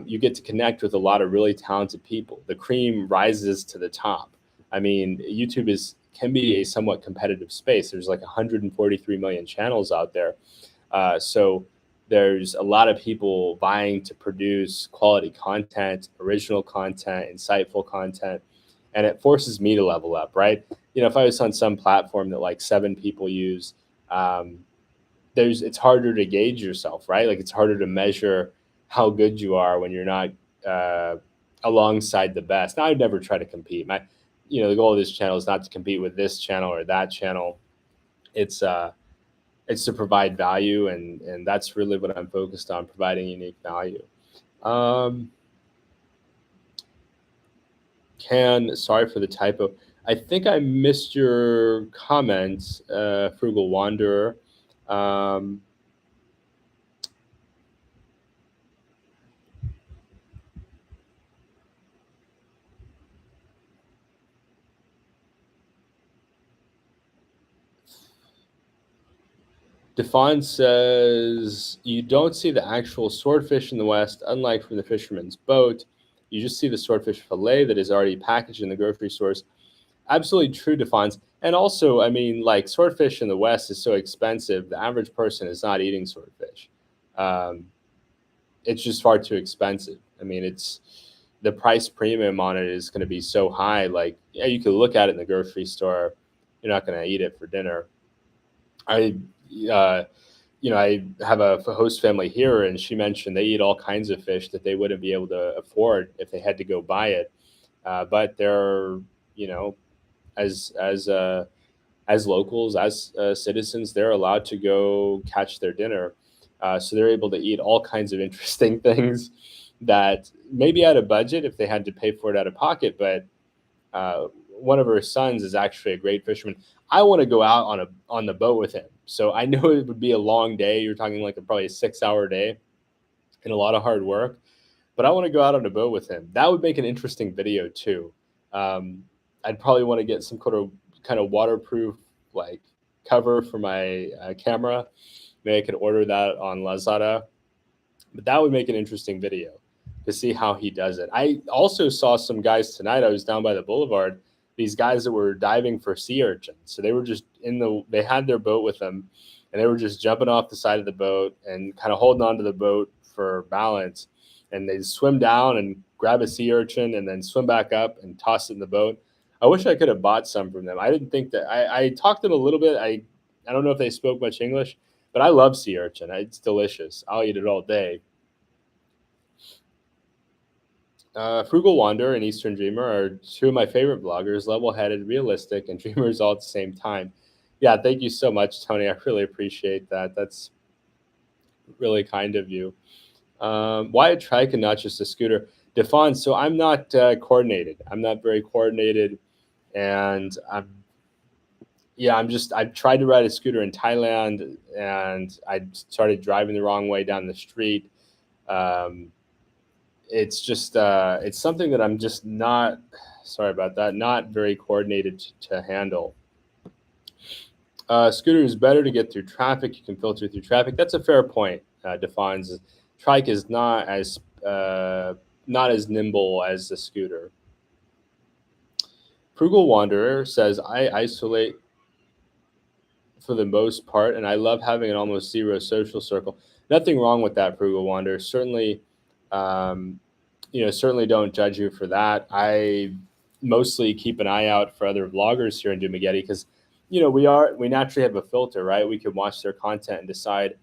You get to connect with a lot of really talented people. The cream rises to the top. I mean, YouTube can be a somewhat competitive space. There's like 143 million channels out there. So there's a lot of people vying to produce quality content, original content, insightful content, and it forces me to level up, right? If I was on some platform that like 7 people use, um, it's harder to gauge yourself, right? Like it's harder to measure how good you are when you're not uh, alongside the best. Now, I'd never try to compete. The goal of this channel is not to compete with this channel or that channel. It's it's to provide value, and that's really what I'm focused on, providing unique value. Um, Sorry for the typo. I think I missed your comment, Frugal Wanderer. Um, Defon says you don't see the actual swordfish in the West, unlike from the fisherman's boat. You just see the swordfish fillet that is already packaged in the grocery stores. Absolutely true, Defons. And also, I mean, like swordfish in the West is so expensive. The average person is not eating swordfish. Um, it's just far too expensive. I mean, it's the price premium on it is going to be so high. Like, yeah, you could look at it in the grocery store. You're not going to eat it for dinner. I uh, I have a host family here, and she mentioned they eat all kinds of fish that they wouldn't be able to afford if they had to go buy it. But they're, you know, as as uh, as locals, as citizens, they're allowed to go catch their dinner. So they're able to eat all kinds of interesting things that maybe out of budget if they had to pay for it out of pocket. But one of her sons is actually a great fisherman. I want to go out on the boat with him. So I know it would be a long day. You're talking like probably a 6 hour day and a lot of hard work. But I want to go out on a boat with him. That would make an interesting video too. Um, I'd probably want to get some kind of waterproof like cover for my camera. Maybe I could order that on Lazada, but that would make an interesting video to see how he does it. I also saw some guys tonight. I was down by the boulevard. These guys that were diving for sea urchins. So they were just they had their boat with them, and they were just jumping off the side of the boat and kind of holding onto the boat for balance. And they swim down and grab a sea urchin and then swim back up and toss it in the boat. I wish I could have bought some from them. I didn't think that I talked to them a little bit. I don't know if they spoke much English, but I love sea urchin. It's delicious. I'll eat it all day. Frugal Wanderer and Eastern Dreamer are two of my favorite bloggers, level headed, realistic, and dreamers all at the same time. Yeah, thank you so much, Tony. I really appreciate that. That's really kind of you. Why a trike and not just a scooter? Defan, so I'm not coordinated. I'm not very coordinated. And I've tried to ride a scooter in Thailand and I started driving the wrong way down the street. Um, it's just it's something that I'm just not sorry about that, not very coordinated to handle. Scooter is better to get through traffic. You can filter through traffic. That's a fair point. Defines trike is not as nimble as the scooter. Frugal Wanderer says I isolate for the most part, and I love having an almost zero social circle. Nothing wrong with that, Frugal Wanderer. Certainly, um, certainly don't judge you for that. I mostly keep an eye out for other vloggers here in Dumagetti because, we naturally have a filter, right? We can watch their content and decide,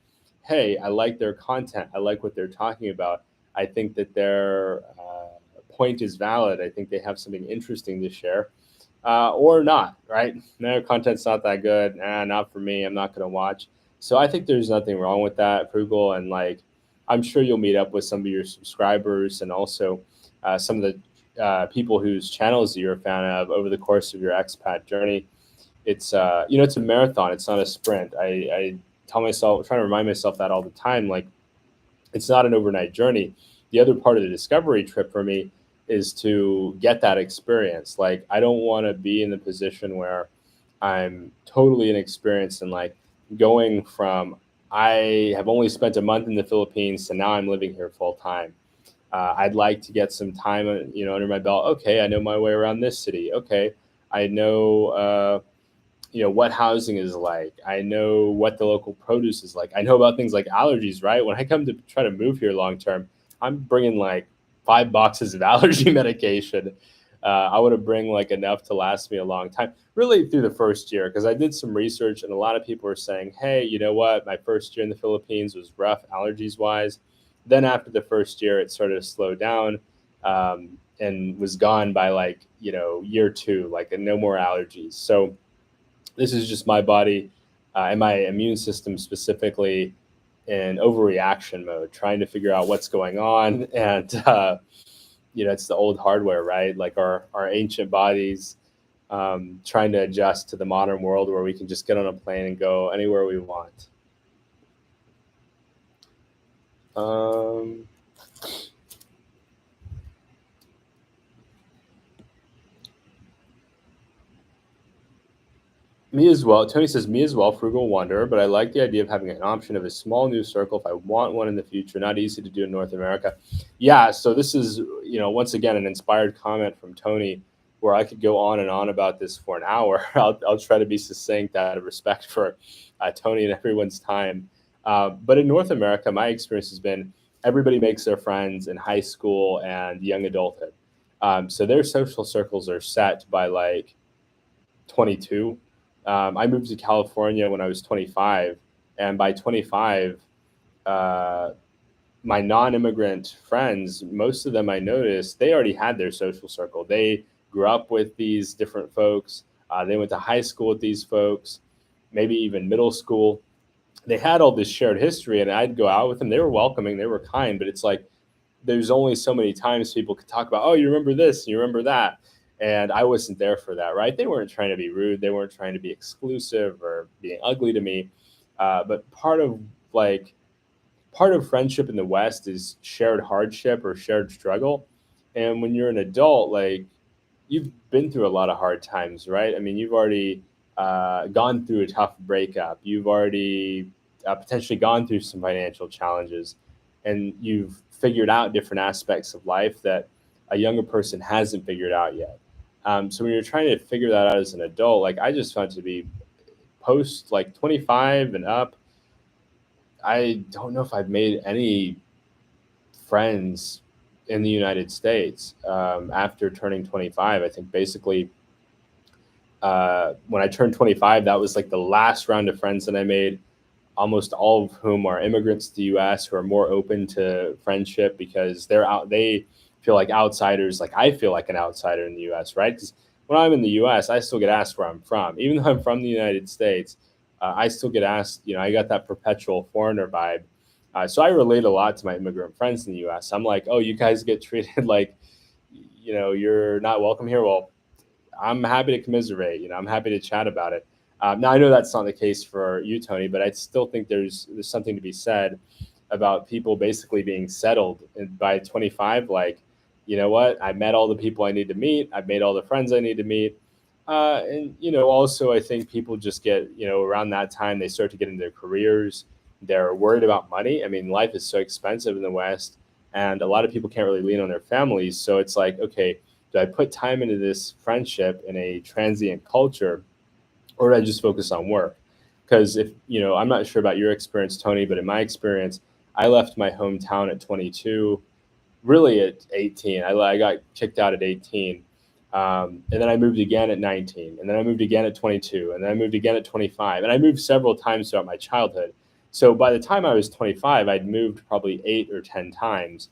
hey, I like their content. I like what they're talking about. I think that their point is valid. I think they have something interesting to share, or not, right? Their content's not that good. Not for me. I'm not going to watch. So I think there's nothing wrong with that, Frugal, and like I'm sure you'll meet up with some of your subscribers and also some of the people whose channels you're a fan of over the course of your expat journey. It's it's a marathon. It's not a sprint. I tell myself, trying to remind myself that all the time. Like it's not an overnight journey. The other part of the discovery trip for me is to get that experience. Like I don't want to be in the position where I'm totally inexperienced and like going from I have only spent a month in the Philippines to now I'm living here full time. I'd like to get some time, under my belt. Okay, I know my way around this city. Okay, I know, what housing is like. I know what the local produce is like. I know about things like allergies, right? When I come to try to move here long term, I'm bringing like 5 boxes of allergy medication. I want to bring like enough to last me a long time, really through the first year, because I did some research and a lot of people were saying, hey, you know what? My first year in the Philippines was rough allergies wise. Then after the first year, it started to slow down and was gone by like, year two, like no more allergies. So this is just my body and my immune system specifically in overreaction mode, trying to figure out what's going on. And, it's the old hardware, right? Like our ancient bodies trying to adjust to the modern world where we can just get on a plane and go anywhere we want. Me as well. Tony says, me as well, Frugal Wanderer, but I like the idea of having an option of a small new circle if I want one in the future. Not easy to do in North America. Yeah, so this is, once again, an inspired comment from Tony where I could go on and on about this for an hour. I'll try to be succinct out of respect for Tony and everyone's time. But in North America, my experience has been everybody makes their friends in high school and young adulthood. So their social circles are set by like 22. I moved to California when I was 25, And by 25, uh, my non-immigrant friends, most of them I noticed, they already had their social circle. They grew up with these different folks. They went to high school with these folks, maybe even middle school. They had all this shared history, and I'd go out with them. They were welcoming, they were kind, but it's like there's only so many times people could talk about, oh, you remember this, you remember that. And I wasn't there for that, right? They weren't trying to be rude. They weren't trying to be exclusive or being ugly to me. But like, part of friendship in the West is shared hardship or shared struggle. And when you're an adult, like, you've been through a lot of hard times, right? I mean, you've already gone through a tough breakup. You've already potentially gone through some financial challenges, and you've figured out different aspects of life that a younger person hasn't figured out yet. So when you're trying to figure that out as an adult, like, I just found to be post like 25 and up, I don't know if I've made any friends in the United States after turning 25. I think basically when I turned 25, that was like the last round of friends that I made, almost all of whom are immigrants to the U.S. who are more open to friendship because they feel like outsiders. Like, I feel like an outsider in the U.S., right? Because when I'm in the U.S., I still get asked where I'm from, even though I'm from the United States. I still get asked. I got that perpetual foreigner vibe. So I relate a lot to my immigrant friends in the U.S. I'm like, oh, you guys get treated like, you're not welcome here. Well, I'm happy to commiserate. I'm happy to chat about it. Now I know that's not the case for you, Tony, but I still think there's something to be said about people basically being settled by 25. Like, you know what? I met all the people I need to meet. I've made all the friends I need to meet. And also I think people just get, around that time they start to get into their careers. They're worried about money. I mean, life is so expensive in the West, and a lot of people can't really lean on their families. So it's like, okay, do I put time into this friendship in a transient culture, or do I just focus on work? Because if, I'm not sure about your experience, Tony, but in my experience, I left my hometown at 22, really at 18. I got kicked out at 18. And then I moved again at 19. And then I moved again at 22. And then I moved again at 25. And I moved several times throughout my childhood. So by the time I was 25, I'd moved probably 8 or 10 times.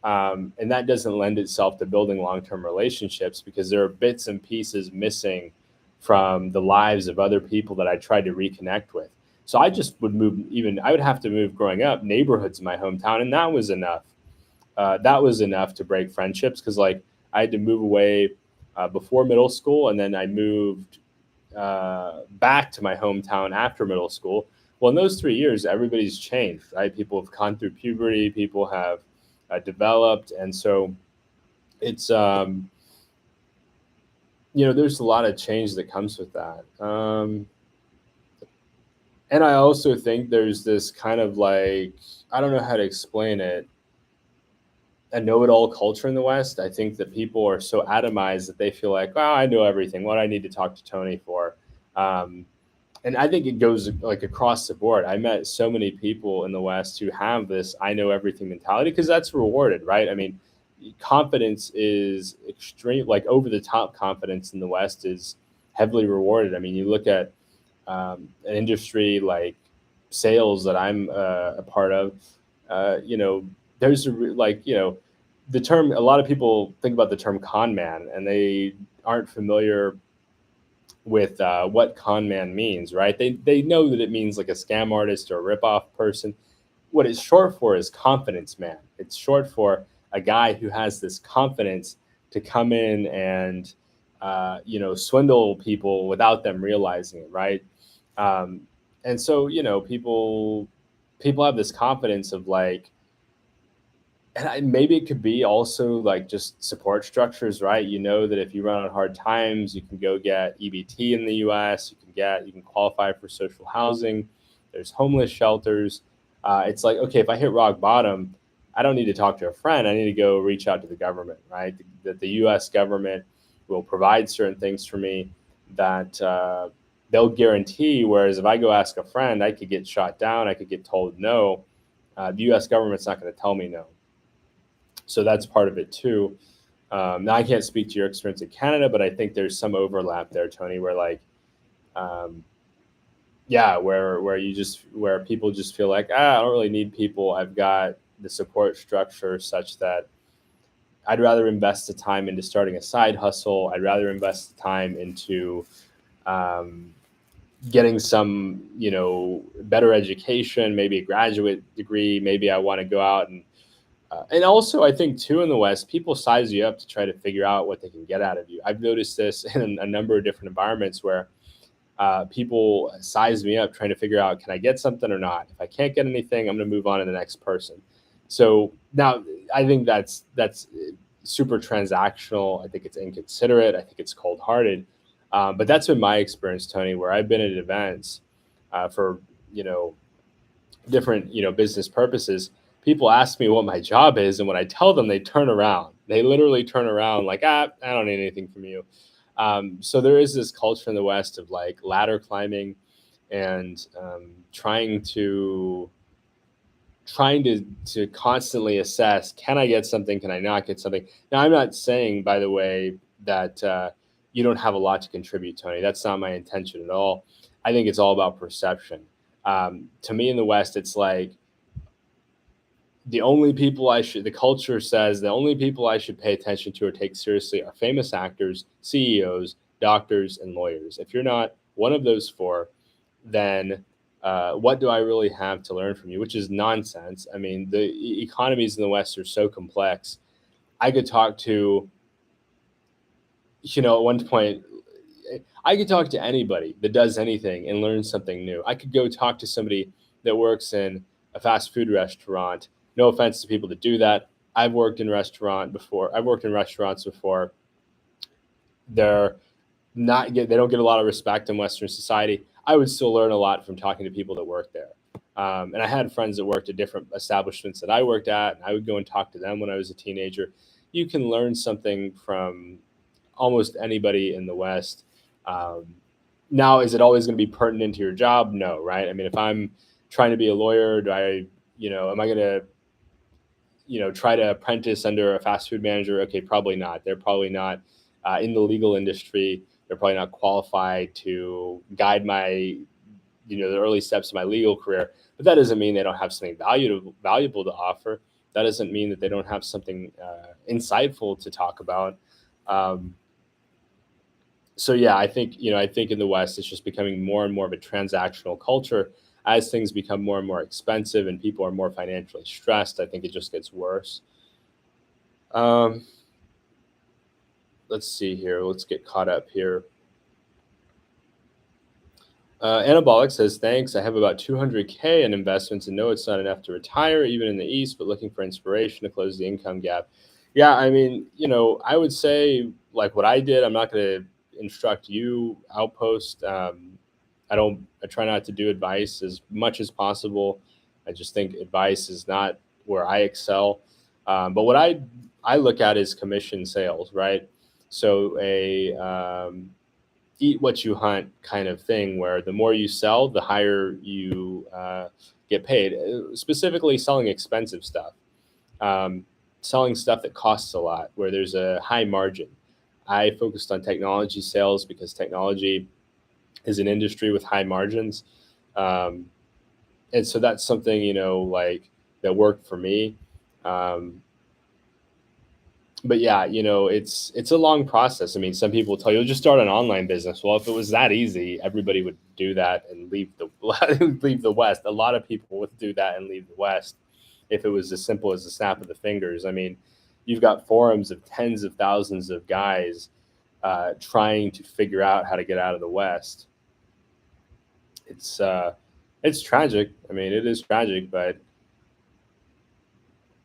And that doesn't lend itself to building long-term relationships because there are bits and pieces missing from the lives of other people that I tried to reconnect with. So I just would move, even I would have to move growing up neighborhoods in my hometown, and that was enough. That was enough to break friendships because, like, I had to move away before middle school, and then I moved back to my hometown after middle school. Well, in those 3 years, everybody's changed, right? People have gone through puberty, people have developed, and so it's there's a lot of change that comes with that. And I also think there's this kind of, like, I don't know how to explain it, a know-it-all culture in the West. I think that people are so atomized that they feel like, well, I know everything. What do I need to talk to Tony for? Um, and I think it goes like across the board. I met so many people in the West who have this "I know everything" mentality because that's rewarded, right? I mean, confidence is extreme, like over the top confidence in the West is heavily rewarded. I mean, you look at an industry like sales that I'm a part of. You know, there's like, the term. A lot of people think about the term con man, and they aren't familiar with what con man means, right? They know that it means like a scam artist or a ripoff person. What it's short for is confidence man. It's short for a guy who has this confidence to come in and swindle people without them realizing it, right? Um, and so people have this confidence of, like, and maybe it could be also like just support structures, right? You know that if you run on hard times, you can go get EBT in the U.S. You can qualify for social housing. There's homeless shelters. It's like, okay, if I hit rock bottom, I don't need to talk to a friend. I need to go reach out to the government, right? That the U.S. government will provide certain things for me that they'll guarantee. Whereas if I go ask a friend, I could get shot down. I could get told no. The U.S. government's not going to tell me no. So that's part of it too. Now I can't speak to your experience in Canada, but I think there's some overlap there, Tony, where, like, um, Yeah, where people just feel like, I don't really need people. I've got the support structure such that I'd rather invest the time into starting a side hustle. I'd rather invest the time into um, getting some, better education, maybe a graduate degree. Maybe I want to go out and also I think too in the West, people size you up to try to figure out what they can get out of you. I've noticed this in a number of different environments where people size me up trying to figure out, can I get something or not? If I can't get anything, I'm going to move on to the next person. So now I think that's super transactional. I think it's inconsiderate. I think it's cold hearted. But that's been my experience, Tony, where I've been at events for you know different business purposes. People ask me what my job is, and when I tell them, they turn around. They literally turn around like, I don't need anything from you. So there is this culture in the West of like ladder climbing and trying to constantly assess, can I get something, can I not get something. Now I'm not saying, by the way, that you don't have a lot to contribute, Tony. That's not my intention at all. I think it's all about perception. To me in the West, it's like the culture says the only people I should pay attention to or take seriously are famous actors, CEOs, doctors, and lawyers. If you're not one of those four, then what do I really have to learn from you? Which is nonsense. I mean, the economies in the West are so complex. I could talk to, at one point, I could talk to anybody that does anything and learn something new. I could go talk to somebody that works in a fast food restaurant. No offense to people that do that. I've worked in restaurants before. They're they don't get a lot of respect in Western society. I would still learn a lot from talking to people that work there. And I had friends that worked at different establishments that I worked at, and I would go and talk to them when I was a teenager. You can learn something from almost anybody in the West. Um, Now, is it always going to be pertinent to your job? No, right? I mean, if I'm trying to be a lawyer, am I going to, try to apprentice under a fast food manager? Okay, probably not. They're probably not in the legal industry. They're probably not qualified to guide the early steps of my legal career. But that doesn't mean they don't have something valuable to offer. That doesn't mean that they don't have something insightful to talk about. Um, so yeah, I think in the West it's just becoming more and more of a transactional culture. As things become more and more expensive and people are more financially stressed, I think it just gets worse. Um, let's see here. Let's get caught up here. Anabolic says, thanks. I have about 200K in investments and know it's not enough to retire, even in the East, but looking for inspiration to close the income gap. Yeah, I mean, I would say like what I did. I'm not going to instruct you, Outpost. I try not to do advice as much as possible. I just think advice is not where I excel. But what I look at is commission sales, right? So eat what you hunt kind of thing, where the more you sell, the higher you get paid. Specifically, selling expensive stuff, um, selling stuff that costs a lot, where there's a high margin. I focused on technology sales because technology is an industry with high margins. Um, and so that's something, like that worked for me. Um, but yeah, it's a long process. I mean, some people tell you just start an online business. Well, if it was that easy, everybody would do that and leave the leave the West. A lot of people would do that and leave the West if it was as simple as a snap of the fingers. I mean, you've got forums of tens of thousands of guys trying to figure out how to get out of the West. It's it's tragic. I mean, it is tragic, but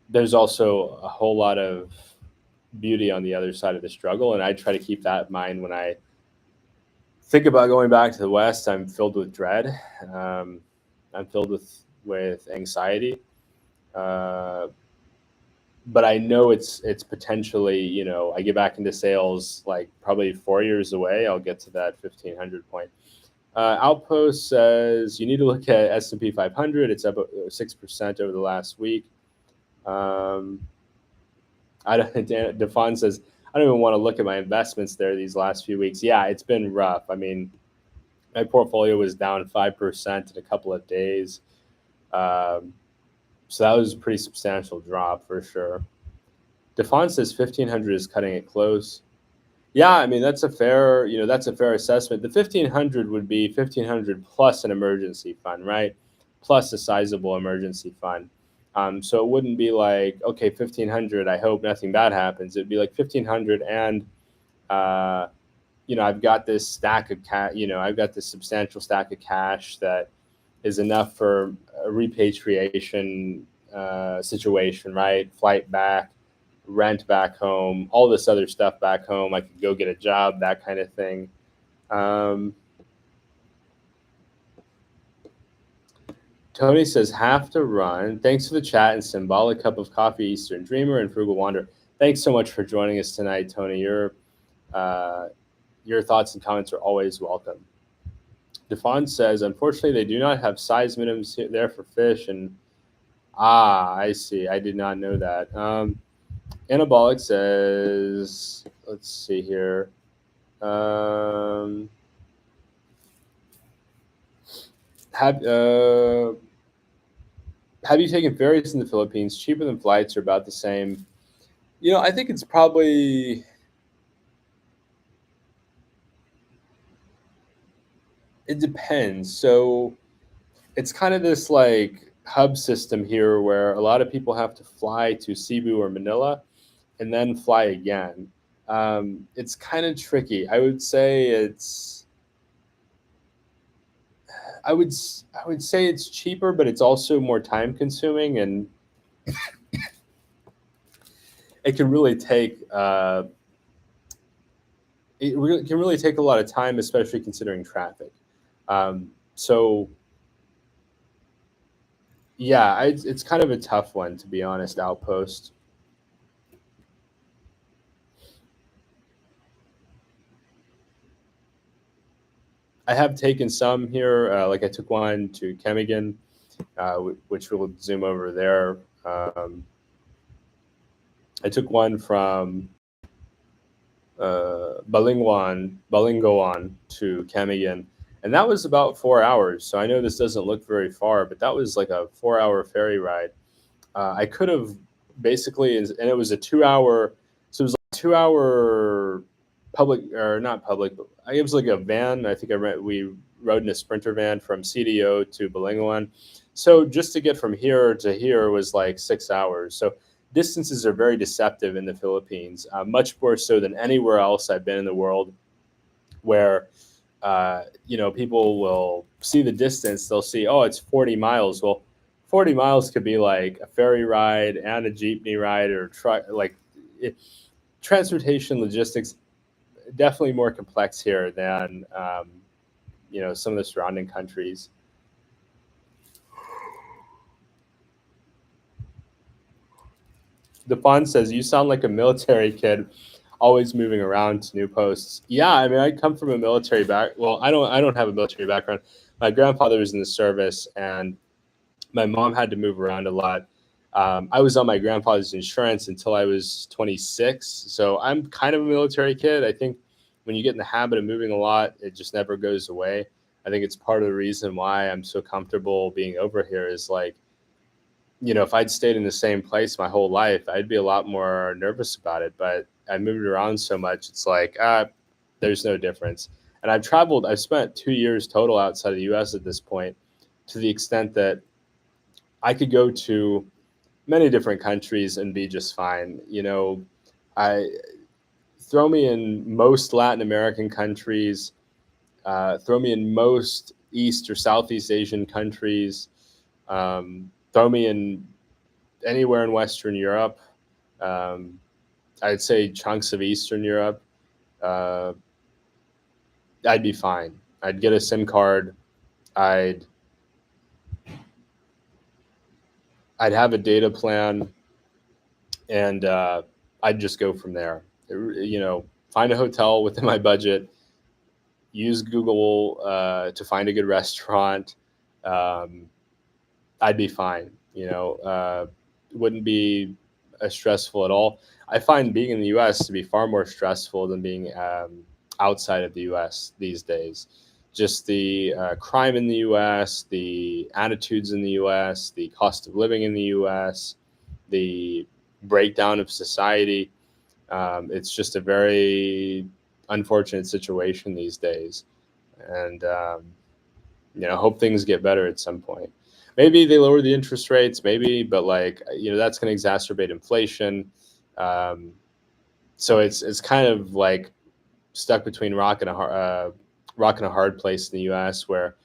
there's also a whole lot of beauty on the other side of the struggle, and I try to keep that in mind when I think about going back to the West. I'm filled with dread. Um, I'm filled with anxiety, uh, but I know it's potentially, I get back into sales like probably 4 years away. I'll get to that 1500 point. Outpost says you need to look at S&P 500. It's up 6% over the last week. Um, I don't. Defon says I don't even want to look at my investments there these last few weeks. Yeah, it's been rough. I mean, My portfolio was down 5% in a couple of days. Um, so that was a pretty substantial drop for sure. Defon says 1500 is cutting it close. Yeah, I mean that's a fair, that's a fair assessment. The 1500 would be 1500 plus an emergency fund, right? Plus a sizable emergency fund. So it wouldn't be like, okay, 1500. I hope nothing bad happens. It'd be like 1500, and uh, I've got this stack of cash. I've got this substantial stack of cash that is enough for a repatriation situation, right? Flight back, rent back home, all this other stuff back home. I could go get a job, that kind of thing. Um, Tony says, have to run. Thanks for the chat and symbolic cup of coffee, Eastern Dreamer and Frugal Wanderer. Thanks so much for joining us tonight, Tony. Your thoughts and comments are always welcome. Defon says, unfortunately, they do not have size minimums there for fish. And I see. I did not know that. Anabolic says, let's see here. Have have you taken ferries in the Philippines? Cheaper than flights, or about the same? I think it's probably. It depends. So it's kind of this like hub system here where a lot of people have to fly to Cebu or Manila and then fly again. It's kind of tricky. I would say I would say it's cheaper, but it's also more time consuming, and it can really take can really take a lot of time, especially considering traffic. So yeah, it's kind of a tough one, to be honest. Outpost. I have taken some here. Like I took one to Chemigan, which we'll zoom over there. I took one from Balingoan to Chemigan, and that was about 4 hours. So I know this doesn't look very far, but that was like a 4 hour ferry ride. I could have basically, and it was a 2 hour. So it was like 2 hour public, or not public, but it was like a van. I think we rode in a Sprinter van from CDO to Balingoan. So just to get from here to here was like 6 hours. So distances are very deceptive in the Philippines, much more so than anywhere else I've been in the world, where people will see the distance. They'll see, oh, it's 40 miles. Well, 40 miles could be like a ferry ride and a jeepney ride or truck. Transportation logistics definitely more complex here than some of the surrounding countries. The fund says, you sound like a military kid, always moving around to new posts. Yeah, I mean, I come from a military Well, I don't have a military background. My grandfather was in the service, and my mom had to move around a lot. I was on my grandfather's insurance until I was 26. So I'm kind of a military kid. I think when you get in the habit of moving a lot, it just never goes away. I think it's part of the reason why I'm so comfortable being over here is like, if I'd stayed in the same place my whole life, I'd be a lot more nervous about it. But I moved around so much, it's like, there's no difference. And I've spent 2 years total outside of the US at this point, to the extent that I could go to many different countries and be just fine. I throw me in most Latin American countries, throw me in most East or Southeast Asian countries, throw me in anywhere in Western Europe. Um, I'd say chunks of Eastern Europe. Uh, I'd be fine. I'd get a SIM card. I'd I'd have a data plan, and I'd just go from there. Find a hotel within my budget. Use Google to find a good restaurant. Um, I'd be fine. Wouldn't be stressful at all. I find being in the U.S. to be far more stressful than being outside of the U.S. these days. just the crime in the U.S., the attitudes in the U.S., the cost of living in the U.S., the breakdown of society. It's just a very unfortunate situation these days, and hope things get better at some point. Maybe they lower the interest rates, maybe, but like that's going to exacerbate inflation. Um, so it's kind of like stuck between rock and a hard place in the U.S. where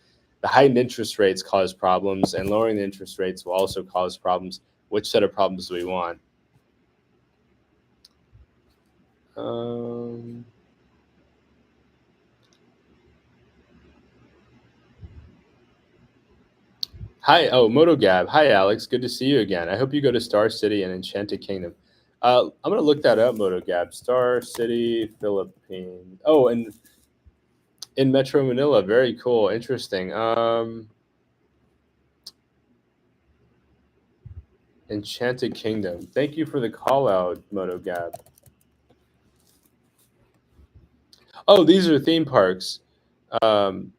the heightened interest rates cause problems, and lowering the interest rates will also cause problems. Which set of problems do we want? Um, Hi, oh, MotoGab. Hi, Alex. Good to see you again. I hope you go to Star City and Enchanted Kingdom. I'm gonna look that up, MotoGab. Star City, Philippines. Oh, and in Metro Manila. Very cool. Interesting. Enchanted Kingdom. Thank you for the call out, MotoGab. Oh, these are theme parks. Um,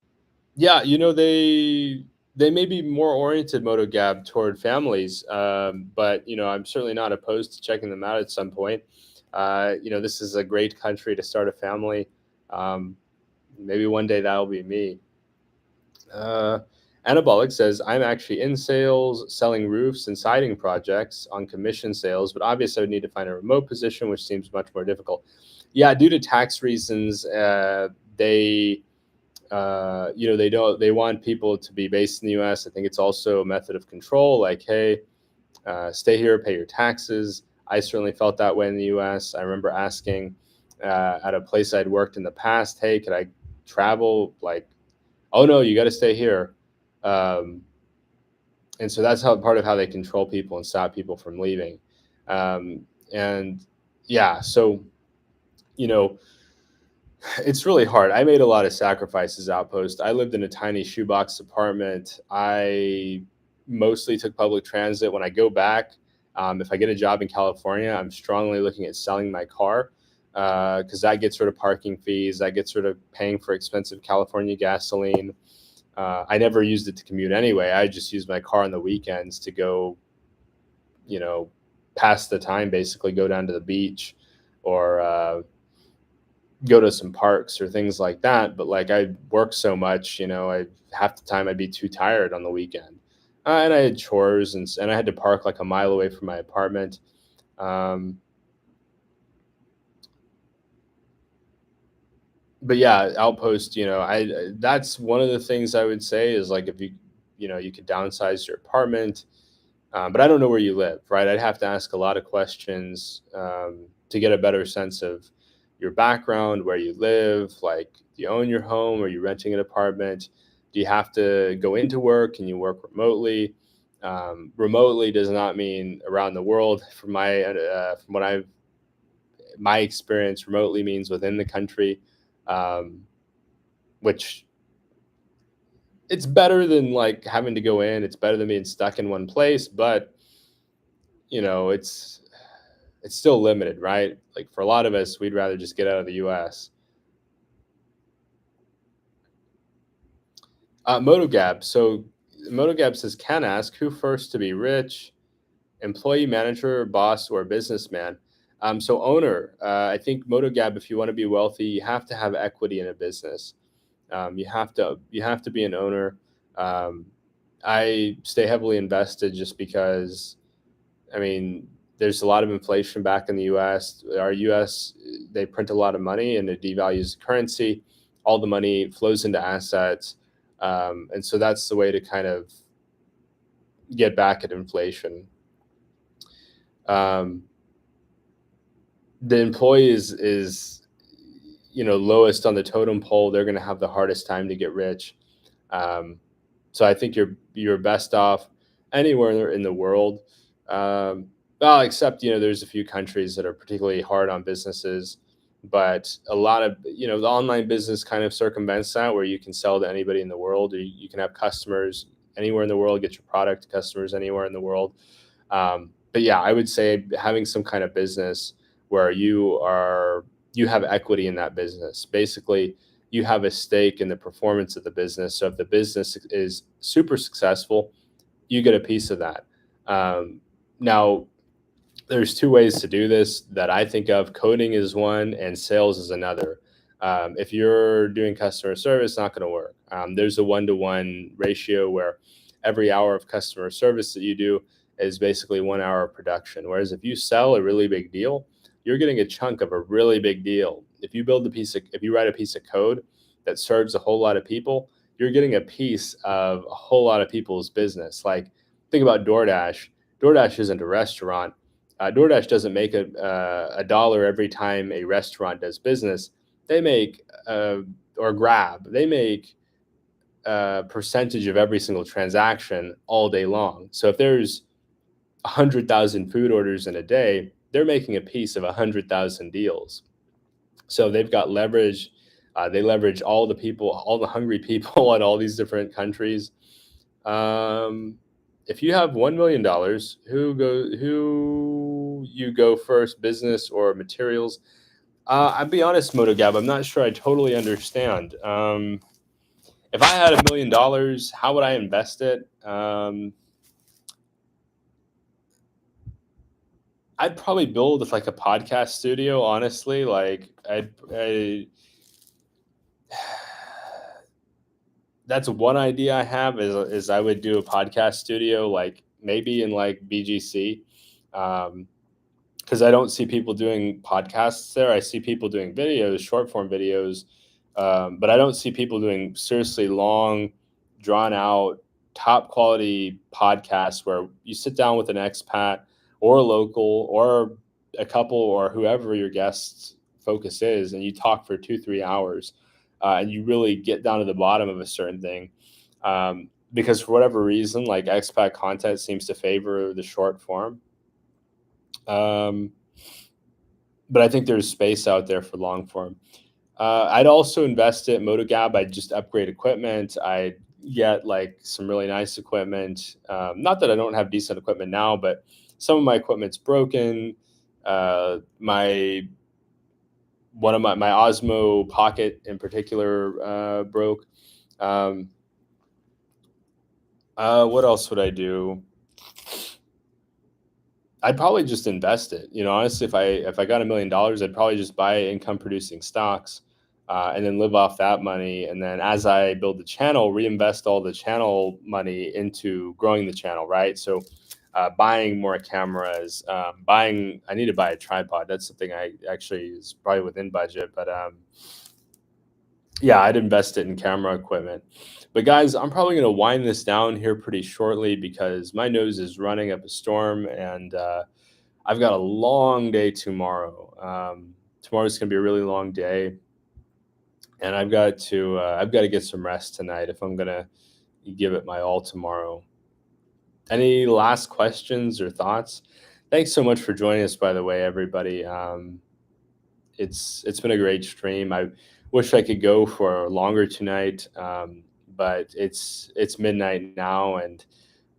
yeah, they may be more oriented MotoGab toward families, but I'm certainly not opposed to checking them out at some point. This is a great country to start a family. Um, Maybe one day that'll be me. Uh, Anabolic says, I'm actually in sales, selling roofs and siding projects on commission sales, but obviously I would need to find a remote position, which seems much more difficult. Yeah, due to tax reasons, they they want people to be based in the U.S. I think it's also a method of control. Like, hey, stay here, pay your taxes. I certainly felt that way in the U.S. I remember asking at a place I'd worked in the past, hey, could I travel? Like, oh no, you got to stay here. Um, and so that's how part of how they control people and stop people from leaving. Um, and yeah, so you know, it's really hard. I made a lot of sacrifices outpost. I lived in a tiny shoebox apartment. I mostly took public transit. When I go back, if I get a job in California, I'm strongly looking at selling my car because that gets rid of parking fees. That gets rid of paying for expensive California gasoline. I never used it to commute anyway. I just used my car on the weekends to go, you know, pass the time, basically go down to the beach or go to some parks or things like that. But like I work so much, I half the time I'd be too tired on the weekend. And I had chores and I had to park like a mile away from my apartment. Um, but yeah, Outpost, that's one of the things I would say is like if you could downsize your apartment. But I don't know where you live, right? I'd have to ask a lot of questions to get a better sense of your background, where you live. Like, do you own your home? Are you renting an apartment? Do you have to go into work? Can you work remotely? Remotely does not mean around the world. From what I've my experience, remotely means within the country, um, which it's better than like having to go in. It's better than being stuck in one place, but it's still limited, right? Like for a lot of us, we'd rather just get out of the U.S. Motogab. So Motogab says, can ask who first to be rich, employee, manager, boss, or businessman. So owner. I think Motogab. If you want to be wealthy, you have to have equity in a business. You have to be an owner. Um, I stay heavily invested just because I mean, there's a lot of inflation back in the U.S. Our U.S. They print a lot of money and it devalues the currency. All the money flows into assets, and so that's the way to kind of get back at inflation. Um, the employee is lowest on the totem pole. They're going to have the hardest time to get rich. Um, so I think you're best off anywhere in the world. Well, except there's a few countries that are particularly hard on businesses, but a lot of the online business kind of circumvents that, where you can sell to anybody in the world, or you can have customers anywhere in the world, get your product to customers anywhere in the world. But yeah, I would say having some kind of business where you have equity in that business. Basically, you have a stake in the performance of the business. So if the business is super successful, you get a piece of that. Now, there's two ways to do this that I think of. Coding is one, and sales is another. If you're doing customer service, it's not going to work. There's a 1-to-1 ratio where every hour of customer service that you do is basically 1 hour of production. Whereas if you sell a really big deal, you're getting a chunk of a really big deal. If you write a piece of code that serves a whole lot of people, you're getting a piece of a whole lot of people's business. Like, think about DoorDash. DoorDash isn't a restaurant. DoorDash doesn't make a dollar every time a restaurant does business. They make, or Grab, they make a percentage of every single transaction all day long. So if there's 100,000 food orders in a day, they're making a piece of 100,000 deals. So they've got leverage. They leverage all the people, all the hungry people in all these different countries. If you have $1 million, who you go first, business or materials? I'll be honest, MotoGab, I'm not sure I totally understand. If I had $1 million, how would I invest it? I'd probably build like a podcast studio. Honestly, like that's one idea I have is I would do a podcast studio, like maybe in like BGC, because I don't see people doing podcasts there. I see people doing videos, short form videos, but I don't see people doing seriously long, drawn out, top quality podcasts where you sit down with an expat or a local or a couple or whoever your guest focus is, and you talk for 2-3 hours, and you really get down to the bottom of a certain thing. Because for whatever reason, like expat content seems to favor the short form. But I think there's space out there for long form. I'd also invest it MotoGab. I'd just upgrade equipment. I'd get like some really nice equipment. Not that I don't have decent equipment now, but some of my equipment's broken. My Osmo Pocket in particular broke. What else would I do? I'd probably just invest it. Honestly, if I got $1 million, I'd probably just buy income producing stocks, and then live off that money. And then as I build the channel, reinvest all the channel money into growing the channel. Right. So, buying more cameras, I need to buy a tripod. That's something I actually is probably within budget, but, yeah, I'd invest it in camera equipment. But guys, I'm probably going to wind this down here pretty shortly because my nose is running up a storm, and I've got a long day tomorrow. Tomorrow's going to be a really long day, and I've got to get some rest tonight if I'm going to give it my all tomorrow. Any last questions or thoughts? Thanks so much for joining us, by the way, everybody. It's been a great stream. I wish I could go for longer tonight, but it's midnight now, and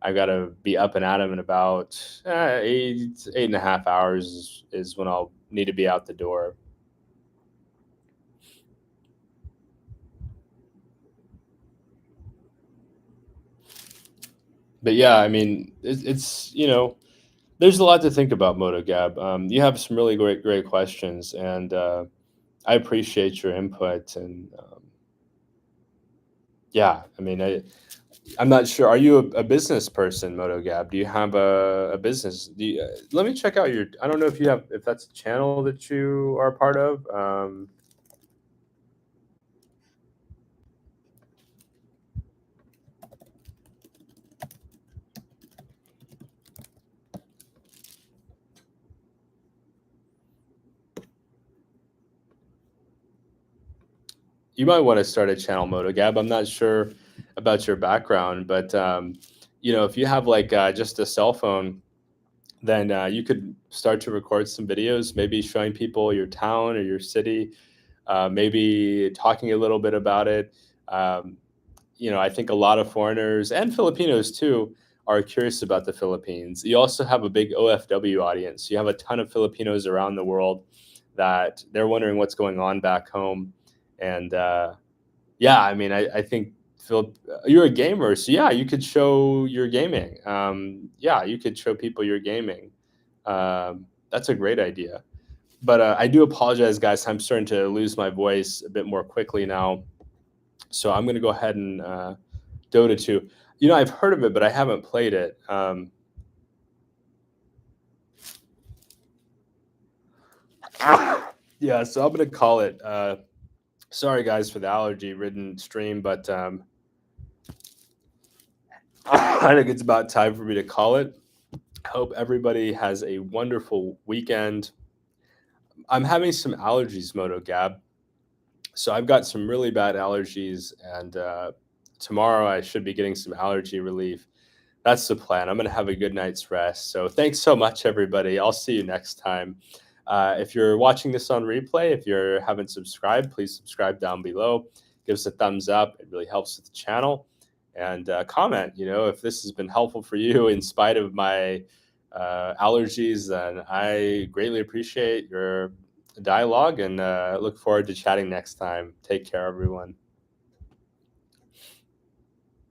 I got to be up and at 'em in about 8.5 hours is when I'll need to be out the door. But yeah, I mean, it's there's a lot to think about, MotoGab. You have some really great questions, and I appreciate your input. And yeah, I mean, I'm not sure. Are you a business person, MotoGab? Do you have a business? Let me check out your. I don't know if that's a channel that you are a part of. You might want to start a channel, MotoGab. I'm not sure about your background, but if you have like just a cell phone, then you could start to record some videos, maybe showing people your town or your city, maybe talking a little bit about it. Um, I think a lot of foreigners and Filipinos too are curious about the Philippines. You also have a big OFW audience. You have a ton of Filipinos around the world that they're wondering what's going on back home. And Yeah, I mean, I think Philip, you're a gamer, so yeah, you could show your gaming. Yeah, you could show people your gaming. That's a great idea. But I do apologize, guys. I'm starting to lose my voice a bit more quickly now, so I'm going to go ahead and Dota 2. You know, I've heard of it, but I haven't played it. Yeah, so I'm going to call it. Sorry, guys, for the allergy-ridden stream, but I think it's about time for me to call it. Hope everybody has a wonderful weekend. I'm having some allergies, Moto Gab. So I've got some really bad allergies, and tomorrow I should be getting some allergy relief. That's the plan. I'm going to have a good night's rest. So thanks so much, everybody. I'll see you next time. If you're watching this on replay, if you haven't subscribed, please subscribe down below. Give us a thumbs up. It really helps with the channel. And comment, if this has been helpful for you in spite of my allergies, then I greatly appreciate your dialogue and look forward to chatting next time. Take care, everyone.